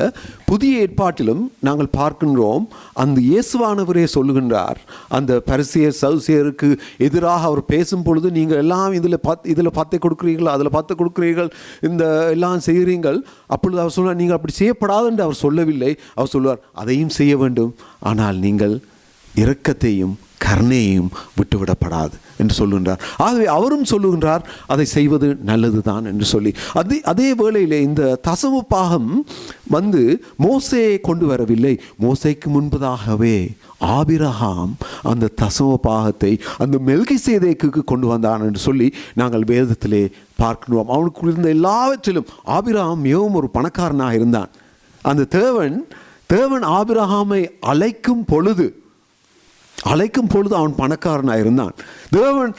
புதிய ஏற்பாட்டிலும் நாங்கள் பார்க்கின்றோம். அந்த இயேசுவானவரே சொல்லுகின்றார், அந்த பரிசேயர் சதுசேயருக்கு எதிராக அவர் பேசும் பொழுது நீங்கள் எல்லாம் இதில் 10 கொடுக்குறீர்கள், அதில் 10 கொடுக்குறீர்கள், இந்த எல்லாம் செய்கிறீர்கள். அப்பொழுது அவர் சொல்லுவார், நீங்கள் அப்படி செய்யப்படாது என்று அவர் சொல்லவில்லை. அவர் சொல்லுவார், அதையும் செய்ய வேண்டும், ஆனால் நீங்கள் இரக்கத்தையும் கருணையையும் விட்டுவிடப்படாது என்று சொல்லுகின்றார். ஆகவே அவரும் சொல்லுகின்றார் அதை செய்வது நல்லது தான் என்று சொல்லி. அதே வேளையிலே இந்த தசம பாகம் மோசேயை கொண்டு வரவில்லை. மோசேக்கு முன்பதாகவே ஆபிரகாம் அந்த தசம பாகத்தை அந்த மெல்கிசேதேக்குக்கு கொண்டு வந்தான் என்று சொல்லி நாங்கள் வேதத்திலே பார்க்கிறோம். அவனுக்கு இருந்த எல்லாவற்றிலும் ஆபிரகாம் மிகவும் ஒரு பணக்காரனாக இருந்தான். அந்த தேவன் ஆபிரகாமை அழைக்கும் பொழுது அவன் பணக்காரனாக இருந்தான். தேவன்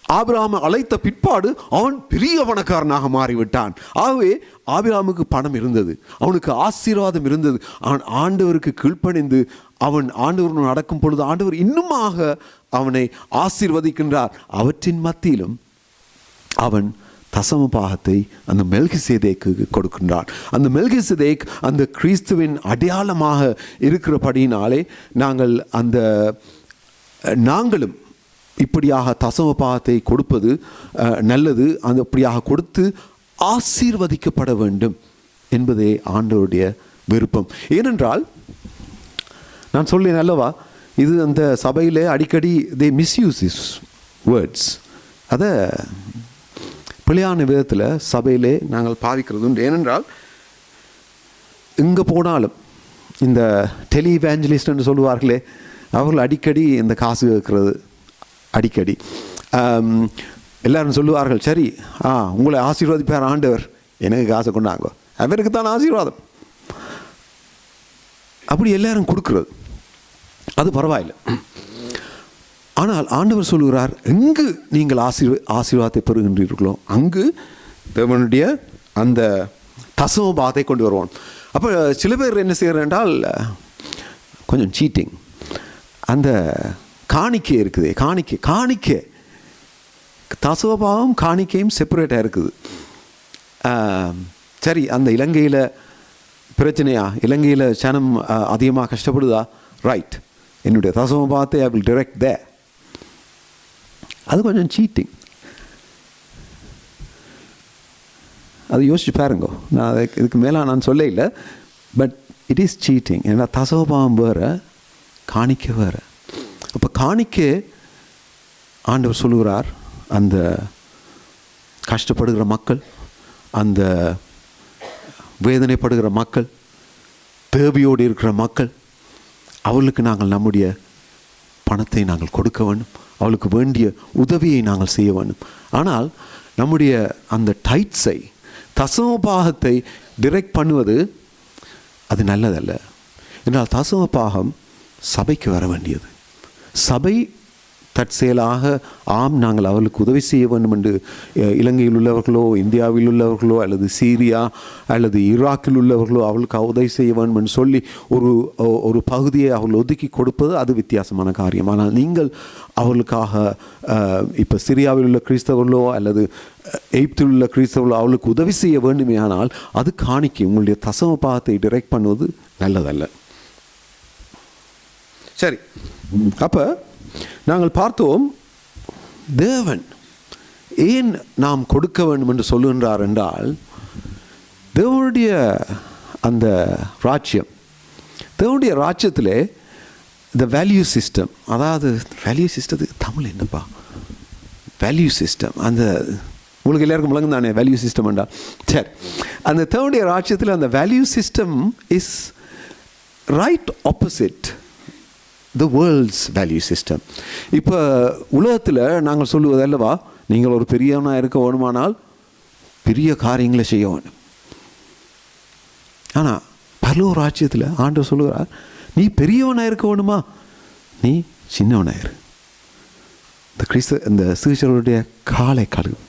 ஆபிரகாமை அழைத்த பிற்பாடு அவன் பெரிய பணக்காரனாக மாறிவிட்டான். ஆகவே ஆபிரகாமுக்கு பணம் இருந்தது, அவனுக்கு ஆசீர்வாதம் இருந்தது. அவன் ஆண்டவருக்கு கீழ்ப்பணிந்து அவன் ஆண்டவருடன் நடக்கும் பொழுது ஆண்டவர் இன்னுமாக அவனை ஆசீர்வதிக்கின்றார். அவற்றின் மத்தியிலும் அவன் தசம பாகத்தை அந்த மெல்கிசேதேக்கு கொடுக்கின்றான். அந்த மெல்கிசேதேக் அந்த கிறிஸ்துவின் அடையாளமாக இருக்கிறபடியினாலே நாங்களும் இப்படியாக தசம பாகத்தை கொடுப்பது நல்லது. அந்த இப்படியாக கொடுத்து ஆசீர்வதிக்கப்பட வேண்டும் என்பதே ஆண்டவருடைய விருப்பம். ஏனென்றால் நான் சொல்லேன் அல்லவா, இது அந்த சபையில் அடிக்கடி தே மிஸ்யூஸ் இஸ் வேர்ட்ஸ். அதை பிழையான விதத்தில் சபையிலே நாங்கள் பாவிக்கிறது உண்டு. ஏனென்றால் எங்கே போனாலும் இந்த டெலி இவாஞ்சலிஸ்ட்னு சொல்லுவார்களே, அவர்கள் அடிக்கடி இந்த காசு கேட்குறது அடிக்கடி. எல்லாரும் சொல்லுவார்கள், சரி உங்களை ஆசீர்வதிப்பார் ஆண்டவர், எனக்கு காசை கொண்டாங்க, அவருக்கு தான் ஆசீர்வாதம். அப்படி எல்லாரும் கொடுக்குறது அது பரவாயில்லை. ஆனால் ஆண்டவர் சொல்லுகிறார், எங்கு நீங்கள் ஆசீர்வாதத்தை பெறுகின்றீர்களோ அங்கு தேவனுடைய அந்த தசமபாகத்தை கொண்டு வருவோம். அப்போ சில பேர் என்ன செய்கிறார் என்றால் கொஞ்சம் சீட்டிங். அந்த காணிக்கை இருக்குது, காணிக்கை தசமபாகம் காணிக்கையும் செப்பரேட்டாக இருக்குது. சரி, அந்த இலங்கையில் பிரச்சனையா, இலங்கையில் சனம் அதிகமாக கஷ்டப்படுதா, ரைட், என்னுடைய தசமபாகத்தை ஐ வில் டிரெக்ட் தே. அது கொஞ்சம் சீட்டிங். அது யோசிச்சு பாருங்க. நான் இதுக்கு மேலே நான் சொல்ல இல்லை, பட் இட் இஸ் சீட்டிங். ஏன்னா தசமபாகம் வேறு, காணிக்கை வேறு. அப்போ காணிக்கை ஆண்டவர் சொல்லுகிறார், அந்த கஷ்டப்படுகிற மக்கள், அந்த வேதனைப்படுகிற மக்கள், தேவையோடு இருக்கிற மக்கள், அவளுக்கு நாங்கள் நம்முடைய பணத்தை நாங்கள் கொடுக்க வேண்டும், அவளுக்கு வேண்டிய உதவியை நாங்கள் செய்ய வேண்டும். ஆனால் நம்முடைய அந்த டைட்ஸை, தசமபாகத்தை டிரெக்ட் பண்ணுவது அது நல்லதல்ல. என்றால் தசமபாகம் சபைக்கு வர வேண்டியது. சபை தற்செயலாக நாங்கள் அவர்களுக்கு உதவி செய்ய வேண்டும் என்று இலங்கையில் உள்ளவர்களோ, இந்தியாவில் உள்ளவர்களோ, அல்லது சீரியா அல்லது ஈராக்கில் உள்ளவர்களோ அவளுக்கு உதவி செய்ய வேண்டும் என்று சொல்லி ஒரு பகுதியை அவர்கள் ஒதுக்கி கொடுப்பது அது வித்தியாசமான காரியம். ஆனால் நீங்கள் அவர்களுக்காக இப்போ சிரியாவில் உள்ள கிறிஸ்தவர்களோ அல்லது எகிப்தில் உள்ள கிறிஸ்தவர்களோ அவளுக்கு உதவி செய்ய வேண்டுமே, ஆனால் அது காணிக்கை. உங்களுடைய தசமபாகத்தை டிரெக்ட் பண்ணுவது நல்லதல்ல. சரி, அப்போ நாங்கள் பார்த்தோம், தேவன் ஏன் நாம் கொடுக்க வேண்டும் என்று சொல்லுகின்றார் என்றால், தேவனுடைய அந்த ராஜ்யம், தேவனுடைய ராஜ்யத்திலே இந்த வேல்யூ சிஸ்டம், அதாவது வேல்யூ சிஸ்டத்துக்கு தமிழ் என்னப்பா, வேல்யூ சிஸ்டம், அந்த உங்களுக்கு எல்லாருக்கும் விளங்கும் தானே வேல்யூ சிஸ்டம் என்றால். சரி, அந்த தேவனுடைய ராஜ்யத்தில் அந்த value system is right opposite the world's value system. இப்போ உலகத்தில் நாங்கள் சொல்லுவது அல்லவா, நீங்கள் ஒரு பெரியவனாக இருக்க வேணுமானால் பெரிய காரியங்களை செய்ய வேண்டும். ஆனால் பரலோக ராஜ்யத்தில் ஆண்டவர் சொல்லுகிறார், நீ பெரியவனாக இருக்க வேணுமா, நீ சின்னவனாக இரு. இந்த சீஷர்களுடைய காலை கழுவு.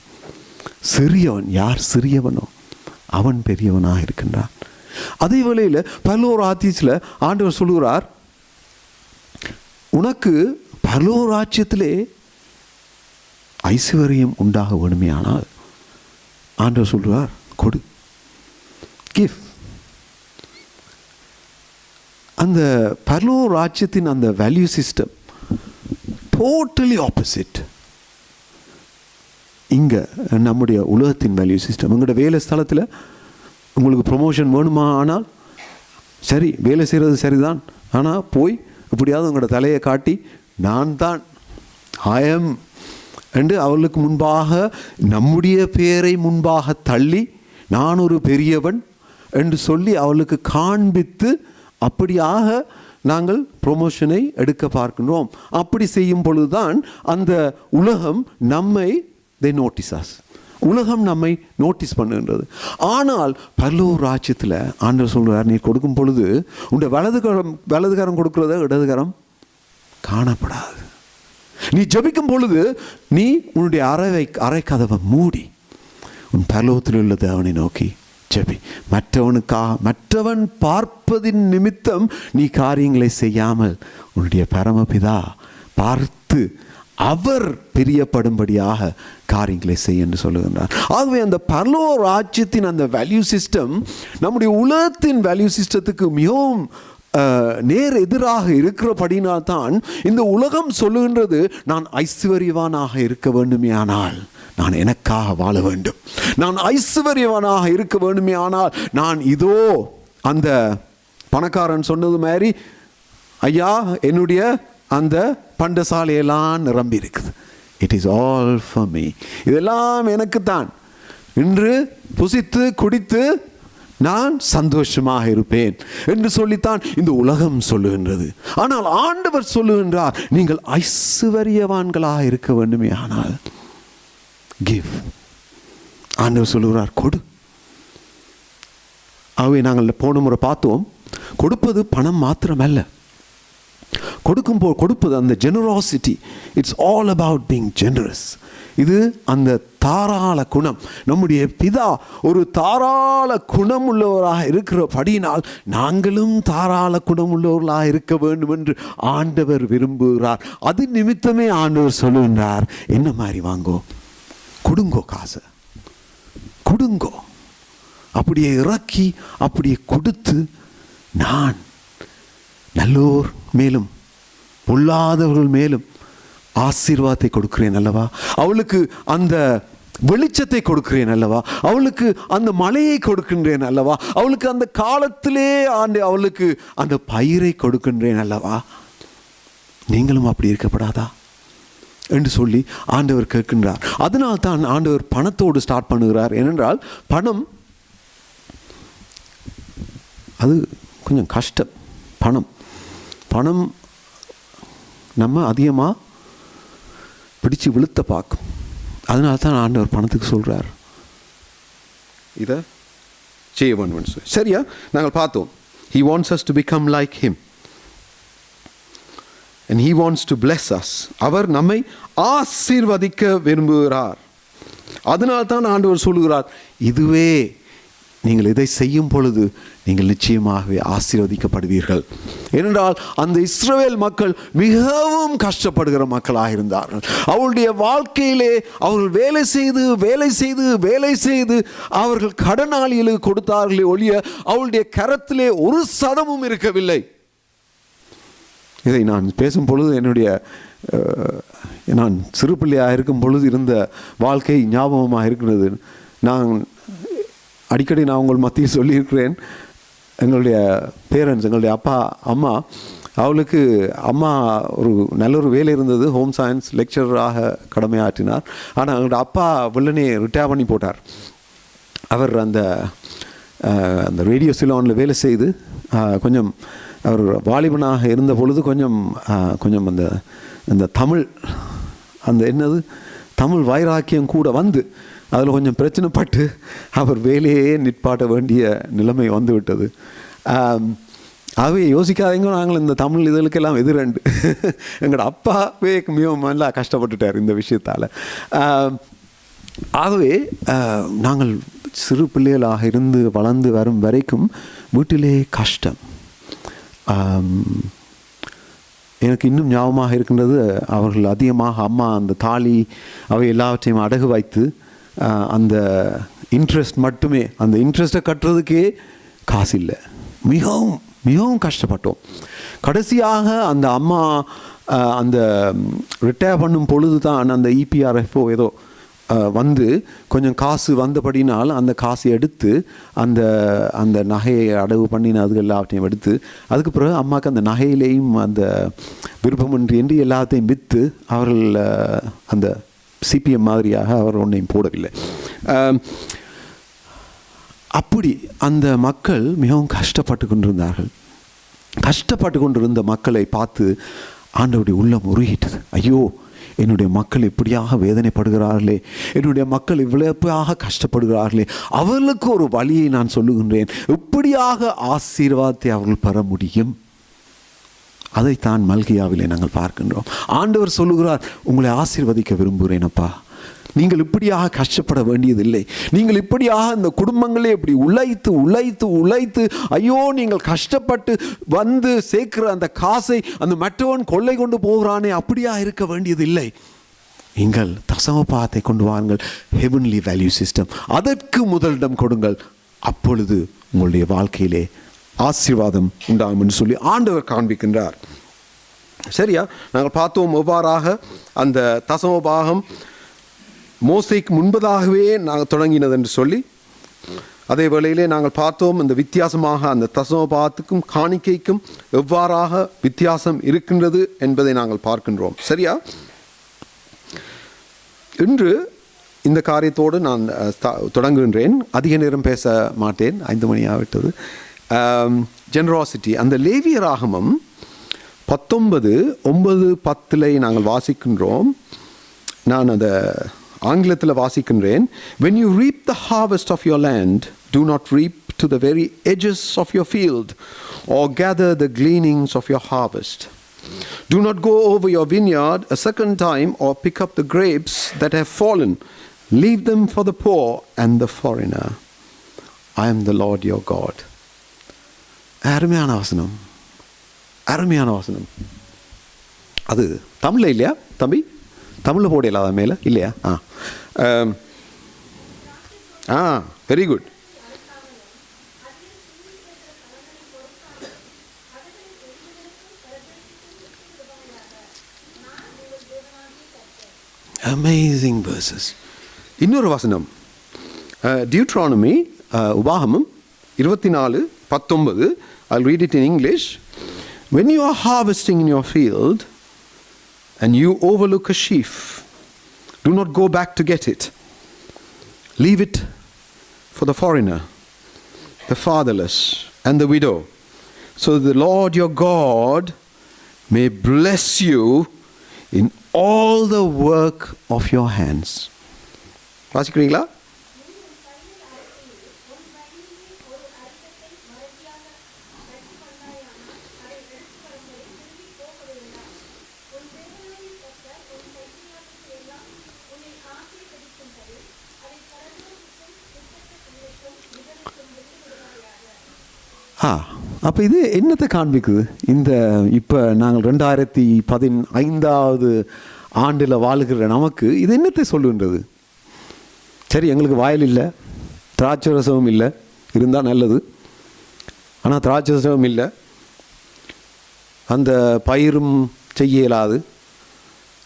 சிறியவன் யார் சிறியவனோ அவன் பெரியவனாக இருக்கின்றான். அதே வேளையில் பரலோக ராஜ்யத்தில் ஆண்டவர் சொல்லுகிறார், உனக்கு பரலோக ராஜ்யத்திலே ஐஸ்வர்யம் உண்டாக வேணுமே, ஆனால் ஆண்டவர் சொல்றார், கொடு, கிவ். அந்த பரலோக ராஜ்யத்தின் அந்த வேல்யூ சிஸ்டம் டோட்டலி ஆப்போசிட் இங்கே நம்முடைய உலகத்தின் வேல்யூ சிஸ்டம். எங்களோட வேலை ஸ்தலத்தில் உங்களுக்கு ப்ரொமோஷன் வேணுமா, ஆனால் சரி, வேலை செய்கிறது சரிதான், ஆனால் போய் எப்படியாவது உங்களோட தலையை காட்டி நான் தான் ஆயம் என்று அவளுக்கு முன்பாக நம்முடைய பெயரை முன்பாக தள்ளி நான் ஒரு பெரியவன் என்று சொல்லி அவளுக்கு காண்பித்து அப்படியாக நாங்கள் ப்ரொமோஷனை எடுக்க பார்க்கின்றோம். அப்படி செய்யும் பொழுதுதான் அந்த உலகம் நம்மை நோட்டிஸாஸ், உலகம் நம்மை நோட்டீஸ் பண்ணுகின்றது. ஆனால் பரலோக ராஜ்யத்தில் ஆண்டவர் சொல்கிறார், நீ கொடுக்கும் பொழுது உன்னுடைய வலதுகரம் கொடுக்கிறத இடதுகரம் காணப்படாது. நீ ஜபிக்கும் பொழுது நீ உன்னுடைய அறை கதவை மூடி உன் பரலோகத்தில் உள்ள தேவனை நோக்கி ஜபி. மற்றவன் பார்ப்பதின் நிமித்தம் நீ காரியங்களை செய்யாமல் உன்னுடைய பரமபிதா பார்த்து அவர் பிரியப்படும்படியாக காரியங்களை செய்ய என்று சொல்லுகின்றார். ஆகவே அந்த பரலோக ராஜ்யத்தின் அந்த வேல்யூ சிஸ்டம் நம்முடைய உலகத்தின் வேல்யூ சிஸ்டத்துக்கு மிகவும் நேர் எதிராக இருக்கிறபடினால் தான் இந்த உலகம் சொல்லுகின்றது, நான் ஐஸ்வர்யவானாக இருக்க வேண்டுமே ஆனால் நான் எனக்காக வாழ வேண்டும், நான் ஐஸ்வர்யவானாக இருக்க வேண்டுமே ஆனால் நான் இதோ அந்த பணக்காரன் சொன்னது மாதிரி ஐயா என்னுடைய அந்த பண்டசாலையெல்லாம் நிரம்பி இருக்குது. It is all for me. இதெல்லாம் எனக்குத்தான். இன்று புசித்து குடித்து நான் சந்தோஷமாக இருப்பேன் என்று சொல்லித்தான் இந்த உலகம் சொல்லுகின்றது. ஆனால் ஆண்டவர் சொல்லுகின்றார், நீங்கள் ஐஸ்வர்யவான்களாக இருக்க வேண்டுமே ஆனால் கிவ். ஆண்டவர் சொல்லுகிறார், கொடு. ஆகவே நாங்கள் போன முறை பார்த்தோம், கொடுப்பது பணம் மாத்திரமல்ல, கொடுப்பது அந்த generosity. It's all about being generous. இது அந்த தாராள குணம். நம்முடைய பிதா ஒரு தாராள குணம் உள்ளவராக இருக்கிறபடியினால் நாங்களும் தாராள குணம் உள்ளவர்களாக இருக்க வேண்டும் என்று ஆண்டவர் விரும்புகிறார். அது நிமித்தமே ஆண்டவர் சொல்லுகிறார், என்ன மாதிரி வாங்கோ, கொடுங்கோ, காசை கொடுங்கோ. அப்படியே இறக்கி அப்படியே கொடுத்து, நான் நல்லோர் மேலும் பொல்லாதவர்கள் மேலும் ஆசீர்வாதத்தை கொடுக்கிறேன் அல்லவா, அவளுக்கு அந்த வெளிச்சத்தை கொடுக்கிறேன் அல்லவா, அவளுக்கு அந்த மழையை கொடுக்கின்றேன் அல்லவா, அவளுக்கு அந்த காலத்திலே அவளுக்கு அந்த பயிரை கொடுக்கின்றேன் அல்லவா, நீங்களும் அப்படி இருக்கப்படாதா என்று சொல்லி ஆண்டவர் கேட்கின்றார். அதனால் தான் ஆண்டவர் பணத்தோடு ஸ்டார்ட் பண்ணுகிறார். ஏனென்றால் பணம் அது கொஞ்சம் கஷ்டம். பணம் நம்ம அதிகமாக பிடிச்சு விழுத்த பார்க்கும். அதனால தான் ஆண்டவர் பணத்துக்கு சொல்கிறார், இதை செய்ய வேண்டும். சரியா, நாங்கள் பார்த்தோம். He wants us to become like him and he wants to bless us. அவர் நம்மை ஆசீர்வதிக்க விரும்புகிறார். அதனால தான் ஆண்டவர் சொல்லுகிறார், இதுவே நீங்கள் இதை செய்யும் பொழுது நீங்கள் நிச்சயமாகவே ஆசீர்வதிக்கப்படுவீர்கள். ஏனென்றால் அந்த இஸ்ரவேல் மக்கள் மிகவும் கஷ்டப்படுகிற மக்களாக இருந்தார்கள். அவருடைய வாழ்க்கையிலே அவர்கள் வேலை செய்து அவர்கள் கடனாளிகளுக்கு கொடுத்தார்களே ஒழிய அவருடைய கரத்திலே ஒரு சதமும் இருக்கவில்லை. இதை நான் பேசும் பொழுது நான் சிறு பிள்ளையாக இருக்கும் பொழுது இருந்த வாழ்க்கை ஞாபகமாக இருக்கிறது. அடிக்கடி நான் உங்கள் மத்தியில் சொல்லியிருக்கிறேன், எங்களுடைய பேரண்ட்ஸ், எங்களுடைய அப்பா அம்மா, அவளுக்கு அம்மா ஒரு நல்ல ஒரு வேலை இருந்தது, ஹோம் சயின்ஸ் லெக்சராக கடமையாற்றினார். ஆனால் எங்களுடைய அப்பா வெள்ளனே ரிட்டையர் பண்ணி போட்டார். அவர் அந்த ரேடியோ சிலோனில் வேலை செய்து கொஞ்சம் அவர் வாலிபனாக இருந்த பொழுது கொஞ்சம் அந்த தமிழ் வைராக்கியம் கூட வந்து அதில் கொஞ்சம் பிரச்சனைப்பட்டு அவர் வேலையே நிற்பாட்ட வேண்டிய நிலைமை வந்து விட்டது. ஆகவே யோசிக்காதீங்க, நாங்கள் இந்த தமிழ் இதழுக்கெல்லாம் எதிரண்டு. எங்களோட அப்பாவே மிகவும் நல்லா கஷ்டப்பட்டுட்டார் இந்த விஷயத்தால். ஆகவே நாங்கள் சிறு பிள்ளைகளாக இருந்து வளர்ந்து வரும் வரைக்கும் வீட்டிலே கஷ்டம். எனக்கு இன்னும் ஞாபகமாக இருக்கின்றது, அவர்கள் அதிகமாக அம்மா அந்த தாலி அவை எல்லாவற்றையும் அடகு வைத்து அந்த இன்ட்ரெஸ்ட் மட்டுமே, அந்த இன்ட்ரெஸ்ட்டை கட்டுறதுக்கே காசு இல்லை. மிகவும் மிகவும் கஷ்டப்பட்டோம். கடைசியாக அந்த அம்மா அந்த ரிட்டையர் பண்ணும் பொழுது தான் அந்த இபிஆர்எஃப்ஓ ஏதோ வந்து கொஞ்சம் காசு வந்தபடினால் அந்த காசை எடுத்து அந்த நகையை அடவு பண்ணின அது எல்லாத்தையும் எடுத்து, அதுக்கு பிறகு அம்மாவுக்கு அந்த நகையிலேயும் அந்த விருப்பமின்றி என்று எல்லாத்தையும் விற்று அவர்கள் அந்த சிபிஎம் மாதிரியாக அவர் ஒன்றையும் போடவில்லை. அப்படி அந்த மக்கள் மிகவும் கஷ்டப்பட்டு கொண்டிருந்தார்கள். கஷ்டப்பட்டு கொண்டிருந்த மக்களை பார்த்து ஆண்டவருடைய உள்ளம் உருகிட்டது. ஐயோ, என்னுடைய மக்கள் இப்படியாக வேதனைப்படுகிறார்களே, என்னுடைய மக்கள் இவ்வளவாக கஷ்டப்படுகிறார்களே, அவர்களுக்கு ஒரு வழியை நான் சொல்லுகின்றேன், இப்படியாக ஆசீர்வாதத்தை அவர்கள் பெற முடியும். அதைத்தான் மல்கியாவிலே நாங்கள் பார்க்கின்றோம். ஆண்டவர் சொல்லுகிறார், உங்களை ஆசீர்வதிக்க விரும்புகிறேனப்பா, நீங்கள் இப்படியாக கஷ்டப்பட வேண்டியதில்லை. நீங்கள் இப்படியாக இந்த குடும்பங்களே இப்படி உழைத்து ஐயோ நீங்கள் கஷ்டப்பட்டு வந்து சேர்க்கிற அந்த காசை அந்த மற்றவன் கொள்ளை கொண்டு போகிறானே, அப்படியா இருக்க வேண்டியதில்லை. நீங்கள் தசமபாகத்தை கொண்டு வாருங்கள், ஹெவன்லி வேல்யூ சிஸ்டம், அதற்கு முதலிடம் கொடுங்கள். அப்பொழுது உங்களுடைய வாழ்க்கையிலே ஆசீர்வாதம் உண்டாகும் என்று சொல்லி ஆண்டவர் காண்பிக்கின்றார். சரியா, நாங்கள் பார்த்தோம் எவ்வாறாக அந்த தசமபாகம் மோசேக்கு முன்பதாகவே நாங்கள் தொடங்கினது என்று சொல்லி. அதே வேளையிலே நாங்கள் பார்த்தோம் இந்த வித்தியாசமாக அந்த தசமபாகத்துக்கும் காணிக்கைக்கும் எவ்வாறாக வித்தியாசம் இருக்கின்றது என்பதை நாங்கள் பார்க்கின்றோம். சரியா? இன்று இந்த காரியத்தோடு நான் தொடங்குகின்றேன். அதிக நேரம் பேச மாட்டேன், 5 மணி ஆகிவிட்டது. ஜெனராசிட்டி, அந்த லேவியராகமம் 19:9-10 நாங்கள் வாசிக்கின்றோம். நான் அந்த ஆங்கிலத்தில் வாசிக்கின்றேன். When you reap the harvest of your land, do not reap to the very edges of your field or gather the gleanings of your harvest. Do not go over your vineyard a second time or pick up the grapes that have fallen. Leave them for the poor and the foreigner. I am the Lord your God. அருமையான வசனம், அருமையான வசனம். அது தமிழில் இல்லையா தம்பி? தமிழில் போடல அது மேலே இல்லையா? Very good. Amazing verses. இன்னொரு வசனம், Deuteronomy, உபாகமம் 24:19. I'll read it in English. When you are harvesting in your field and you overlook a sheaf, do not go back to get it. Leave it for the foreigner, the fatherless, and the widow, so that the Lord your God may bless you in all the work of your hands. வாசிக்கிறீங்களா? அப்போ இது என்னத்தை காண்பிக்குது? இந்த இப்போ நாங்கள் 2015 ஆண்டில் வாழுகிற நமக்கு இது என்னத்தை சொல்லுன்றது? சரி, எங்களுக்கு வயல் இல்லை, திராட்சை ரசமும் இல்லை, இருந்தால் நல்லது. ஆனால் திராட்சை ரசமும் இல்லை, அந்த பயிரும் செய்ய இயலாது.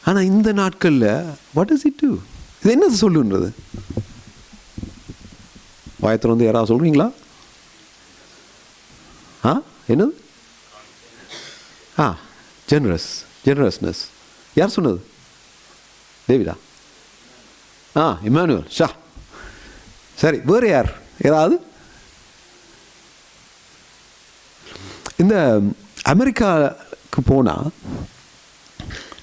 ஆனால் இந்த நாட்களில் வாட் இஸ் இட் டு? இது என்னது சொல்லுன்றது? வாயத்தில் வந்து யாராவது சொல்கிறீங்களா? என்னது? ஜெனரஸ்னஸ். யார் சொன்னது? டேவிடா? இமானுவல் ஷா. சரி, வேறு யார்? ஏதாவது? இந்த அமெரிக்காவுக்கு போனால்,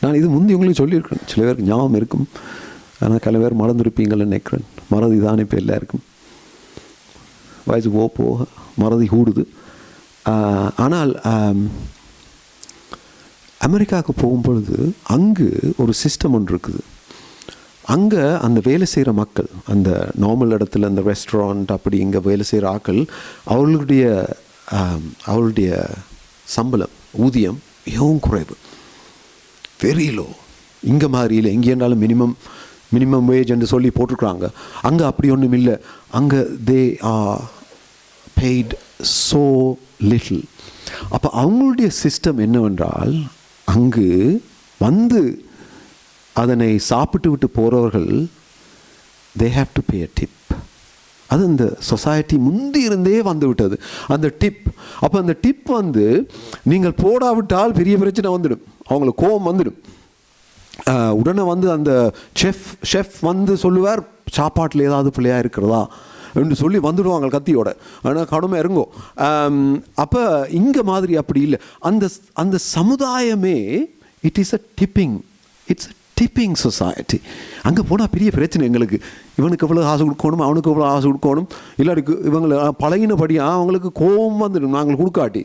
நான் இது முந்தி உங்களுக்கு சொல்லியிருக்கேன், சில பேருக்கு ஞாபகம் இருக்கும், ஆனால் சில பேர் மறந்துருப்பீங்கள்னு நினைக்கிறேன். மறதி தானே இப்போ எல்லாருக்கும், வயசு போக மறதி கூடுது. ஆனால் அமெரிக்காவுக்கு போகும்பொழுது அங்கு ஒரு சிஸ்டம் ஒன்று இருக்குது. அங்கே அந்த வேலை செய்கிற மக்கள், அந்த நார்மல் இடத்துல அந்த ரெஸ்டாரண்ட் அப்படி இங்கே வேலை செய்கிற ஆக்கள், அவளுடைய சம்பளம், ஊதியம் மிகவும் குறைவு, வெரி லோ. இங்கே மாதிரி இல்லை, எங்கே இருந்தாலும் மினிமம் வேஜ் என்று சொல்லி போட்டிருக்குறாங்க. அங்கே அப்படி ஒன்றும் இல்லை. அங்கே they are paid so little. அப்போ அவங்களுடைய சிஸ்டம் என்னவென்றால், அங்கு வந்து அதனை சாப்பிட்டு விட்டு போகிறவர்கள் they have to pay a tip. அது இந்த சொசைட்டி முந்தி இருந்தே வந்து விட்டது அந்த டிப். அப்போ அந்த டிப் வந்து நீங்கள் போடாவிட்டால் பெரிய பிரச்சனை வந்துடும், அவங்களுக்கு கோபம் வந்துடும். உடனே வந்து அந்த ஷெஃப் வந்து சொல்லுவார், சாப்பாட்டில் ஏதாவது பிள்ளையாக இருக்கிறதா என்று சொல்லி வந்துடுவாங்க கத்தியோட. ஆனால் கடுமை இறங்கோ. அப்போ இங்கே மாதிரி அப்படி இல்லை. அந்த சமுதாயமே இட்ஸ் அ டிப்பிங் சொசைட்டி. அங்கே போனால் பெரிய பிரச்சனை எங்களுக்கு. இவனுக்கு எவ்வளோ ஆசை கொடுக்கணும், அவனுக்கு எவ்வளோ ஆசை கொடுக்கணும், இல்லாட்டி இவங்களை பழகினபடியாக அவங்களுக்கு கோபம் வந்துடும் நாங்கள் கொடுக்காட்டி.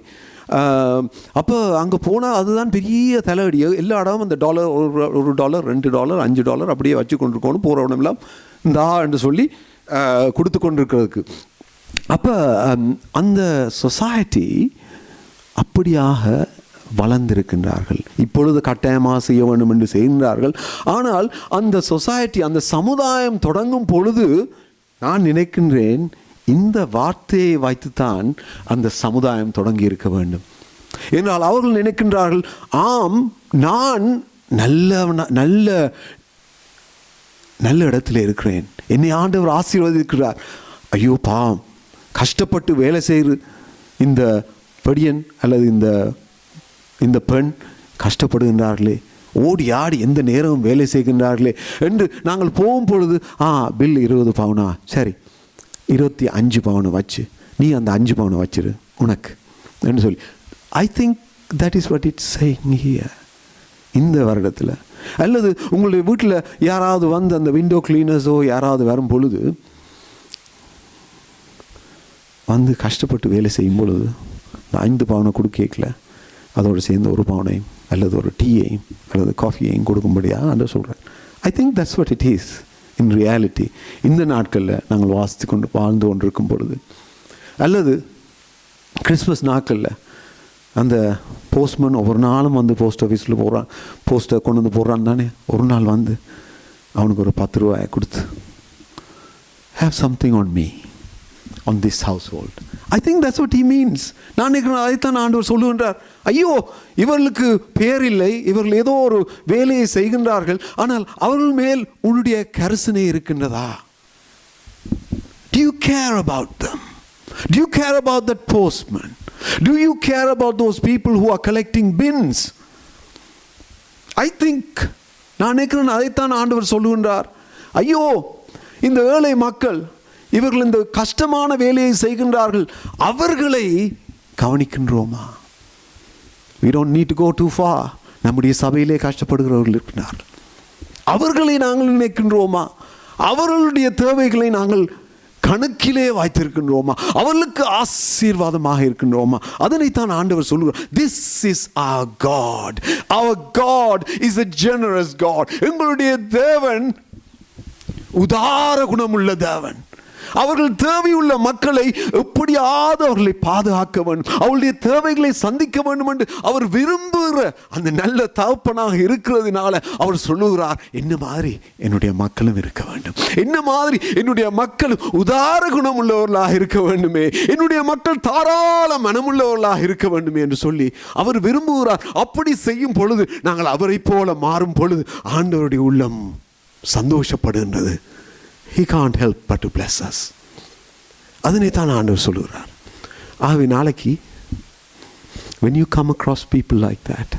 அப்போ அங்கே போனால் அதுதான் பெரிய தலைவடி. எல்லா இடமும் அந்த டாலர், $1, $2, $5 அப்படியே வச்சு கொண்டிருக்கணும். போகிற உடனெல்லாம் இந்தா என்று சொல்லி கொடுத்து கொண்டிருக்கிறதுக்கு. அப்போ அந்த சொசைட்டி அப்படியாக வளர்ந்திருக்கின்றார்கள். இப்பொழுது கட்டாயமாக செய்ய வேண்டும் என்று செய்கின்றார்கள். ஆனால் அந்த சொசைட்டி, அந்த சமுதாயம் தொடங்கும் பொழுது நான் நினைக்கின்றேன், இந்த வார்த்தையை வைத்துத்தான் அந்த சமுதாயம் தொடங்கி இருக்க வேண்டும். என்றால் அவர்கள் நினைக்கின்றார்கள், ஆம் நான் நல்ல நல்ல இடத்துல இருக்கிறேன், என்னை ஆண்டவர் ஆசீர்வதிக்கிறார். ஐயோ பாவம், கஷ்டப்பட்டு வேலை செய்கிற இந்த படியன் அல்லது இந்த பெண் கஷ்டப்படுகின்றார்களே, ஓடி ஆடி எந்த நேரமும் வேலை செய்கின்றார்களே என்று நாங்கள் போகும் பொழுது பில் 20 பவுனா, சரி 25 பவுனை வச்சு நீ அந்த 5 பவுனை வச்சிரு உனக்கு என்று சொல்லி, I think that is what it's saying here. இந்த வருடத்தில் அல்லது உங்களுடைய வீட்டில் யாராவது வந்து அந்த விண்டோ கிளீனர்ஸோ யாராவது வரும் பொழுது வந்து கஷ்டப்பட்டு வேலை செய்யும் பொழுது 5 பவுனை கொடுக்கல, அதோடு சேர்ந்து 1 பவுனையும் அல்லது ஒரு டீயையும் அல்லது காஃபியையும் கொடுக்கும்படியாக என்று சொல்கிறேன். I think that's what it is in reality. இந்த நாட்களில் நாங்கள் வாழ்ந்து கொண்டிருக்கும் பொழுது, அல்லது கிறிஸ்மஸ் நாட்களில் அந்த போஸ்ட்மேன் ஒவ்வொரு நாளும் வந்து போஸ்ட் ஆஃபீஸில் போகிறான், போஸ்ட்டை கொண்டு வந்து போடுறான் தானே, ஒரு நாள் வந்து அவனுக்கு ஒரு 10 ரூபாயை கொடுத்து have something on me, on this household. I think that's what he means. நான் நினைக்கிறேன் அதைத்தான் ஆண்டவர் சொல்லுகின்றார். ஐயோ, இவர்களுக்கு பேர் இல்லை, இவர்கள் ஏதோ ஒரு வேலையை செய்கின்றார்கள், ஆனால் அவர்கள் மேல் உன்னுடைய கரிசனை இருக்கின்றதா? Do you care about them? Do you care about that postman? Do you care about those people who are collecting bins? I think நான் நினைக்கிறேன் அதைத்தான் ஆண்டவர் சொல்லுகின்றார். ஐயோ, இந்த ஏழை மக்கள் இவர்கள் இந்த கஷ்டமான வேலையை செய்கின்றார்கள், அவர்களை கவனிக்கின்றோமா? We don't need to go too far. நம்முடைய சபையிலே கஷ்டப்படுகிறவர்கள் இருக்கிறார், அவர்களை நாங்கள் நினைக்கின்றோமா? அவர்களுடைய தேவைகளை நாங்கள் கணக்கிலே வைத்திருக்கின்றோமா? அவர்களுக்கு ஆசீர்வாதமாக இருக்கின்றோமா? அதனைத்தான் ஆண்டவர் சொல்லுகிறார். This is our God. Our God is a generous God. எங்களுடைய தேவன் உதார குணமுள்ள தேவன். அவர்கள் தேவையுள்ள மக்களை எப்படியாவது அவர்களை பாதுகாக்க வேண்டும், அவருடைய தேவைகளை சந்திக்க வேண்டும் என்று அவர் விரும்புகிற அந்த நல்ல தகப்பனாக இருக்கிறதுனால அவர் சொல்லுகிறார், என்ன மாதிரி என்னுடைய மக்களும் இருக்க வேண்டும், என்ன மாதிரி என்னுடைய மக்களும் உதார குணம் உள்ளவர்களாக இருக்க வேண்டுமே, என்னுடைய மக்கள் தாராள மனமுள்ளவர்களாக இருக்க வேண்டுமே என்று சொல்லி அவர் விரும்புகிறார். அப்படி செய்யும் பொழுது நாங்கள் அவரை போல மாறும் பொழுது ஆண்டவருடைய உள்ளம் சந்தோஷப்படுகின்றது. He can't help but to bless us. அதனை தான் ஆண்டவர் சொல்லுகிறார். ஆகவே நாளைக்கு when you come across people like that,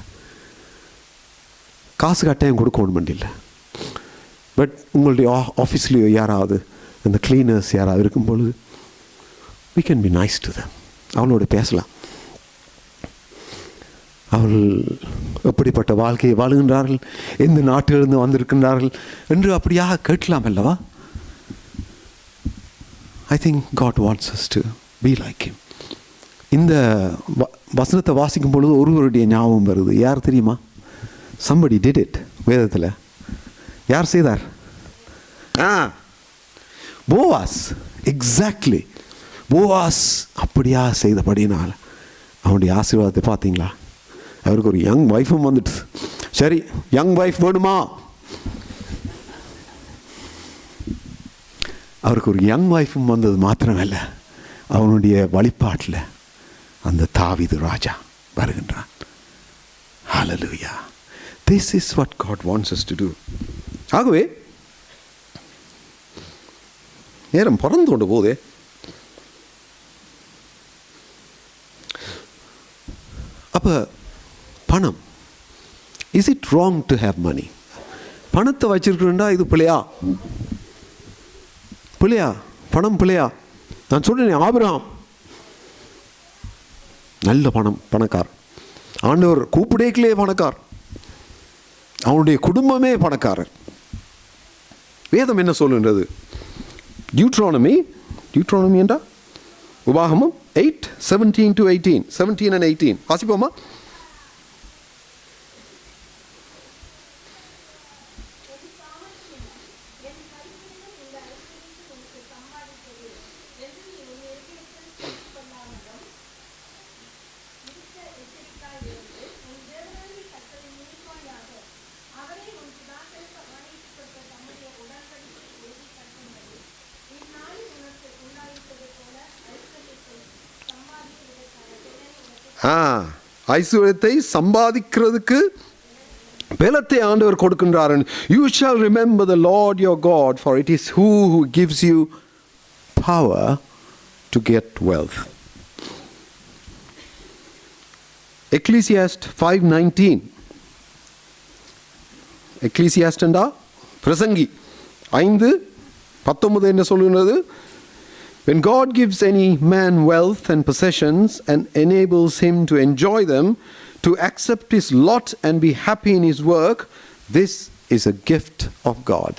காசு கட்டாயம் கொடுக்கணும் இல்லை, பட் உங்களுடைய ஆஃபீஸ்லேயோ யாராவது அந்த கிளீனர்ஸ் யாராவது இருக்கும் பொழுது we can be nice to them. அவளோட பேசலாம், அவர்கள் எப்படிப்பட்ட வாழ்க்கையை வாழுகின்றார்கள், எந்த நாட்டிலிருந்து வந்திருக்கின்றார்கள் என்று அப்படியாக கேட்கலாம் அல்லவா? I think God wants us to be like him. இந்த வசனத்தை வாசிக்கும் பொழுது ஒருவருடைய ஞாபகம் வருது. யார் தெரியுமா? somebody did it. வேதத்தில் யார் செய்தார்? போவாஸ். எக்ஸாக்ட்லி, போவாஸ் அப்படியா செய்தபடினால் அவனுடைய ஆசீர்வாதத்தை பார்த்தீங்களா? அவருக்கு ஒரு யங் ஒய்ஃபும் வந்துட்டு, சரி யங் ஒய்ஃப் வேணுமா? அவருக்கு ஒரு யங் ஒய்ஃபும் வந்தது மாத்திரமல்ல, அவனுடைய வழிபாட்டில் அந்த தாவீது ராஜா வருகின்றான். ஹல்லேலூயா. This is what God wants us to do. ஆகவே நேரம் பறந்து கொண்டு போதே, அப்போ பணம், is it wrong to have money? பணத்தை வச்சிருக்கிறேன்டா இது பிள்ளையா? பிள்ளையா? பணம் பிள்ளையா? நான் சொல்றேன், ஆபிரகாம் நல்ல பணக்கார், ஆண்டவர் கூப்பிடேக்கிலே பணக்கார், அவனுடைய குடும்பமே பணக்காரர். வேதம் என்ன சொல்லுன்றது? டியூட்ரானமி என்றா உபாகமம் 8:17-18, 17 and 18 வாசிப்போமா? ஐஸ்வர்யத்தை சம்பாதிக்கிறதுக்கு பலத்தை ஆண்டவர் கொடுக்கின்றார். You shall remember the Lord your God, for it is who gives you power to get wealth. Ecclesiastes 5:19. எக்லீசியாஸ்டண்டா பிரசங்கி 5:19 என்ன சொல்லுகிறது? When God gives any man wealth and possessions and enables him to enjoy them, to accept his lot and be happy in his work, this is a gift of God.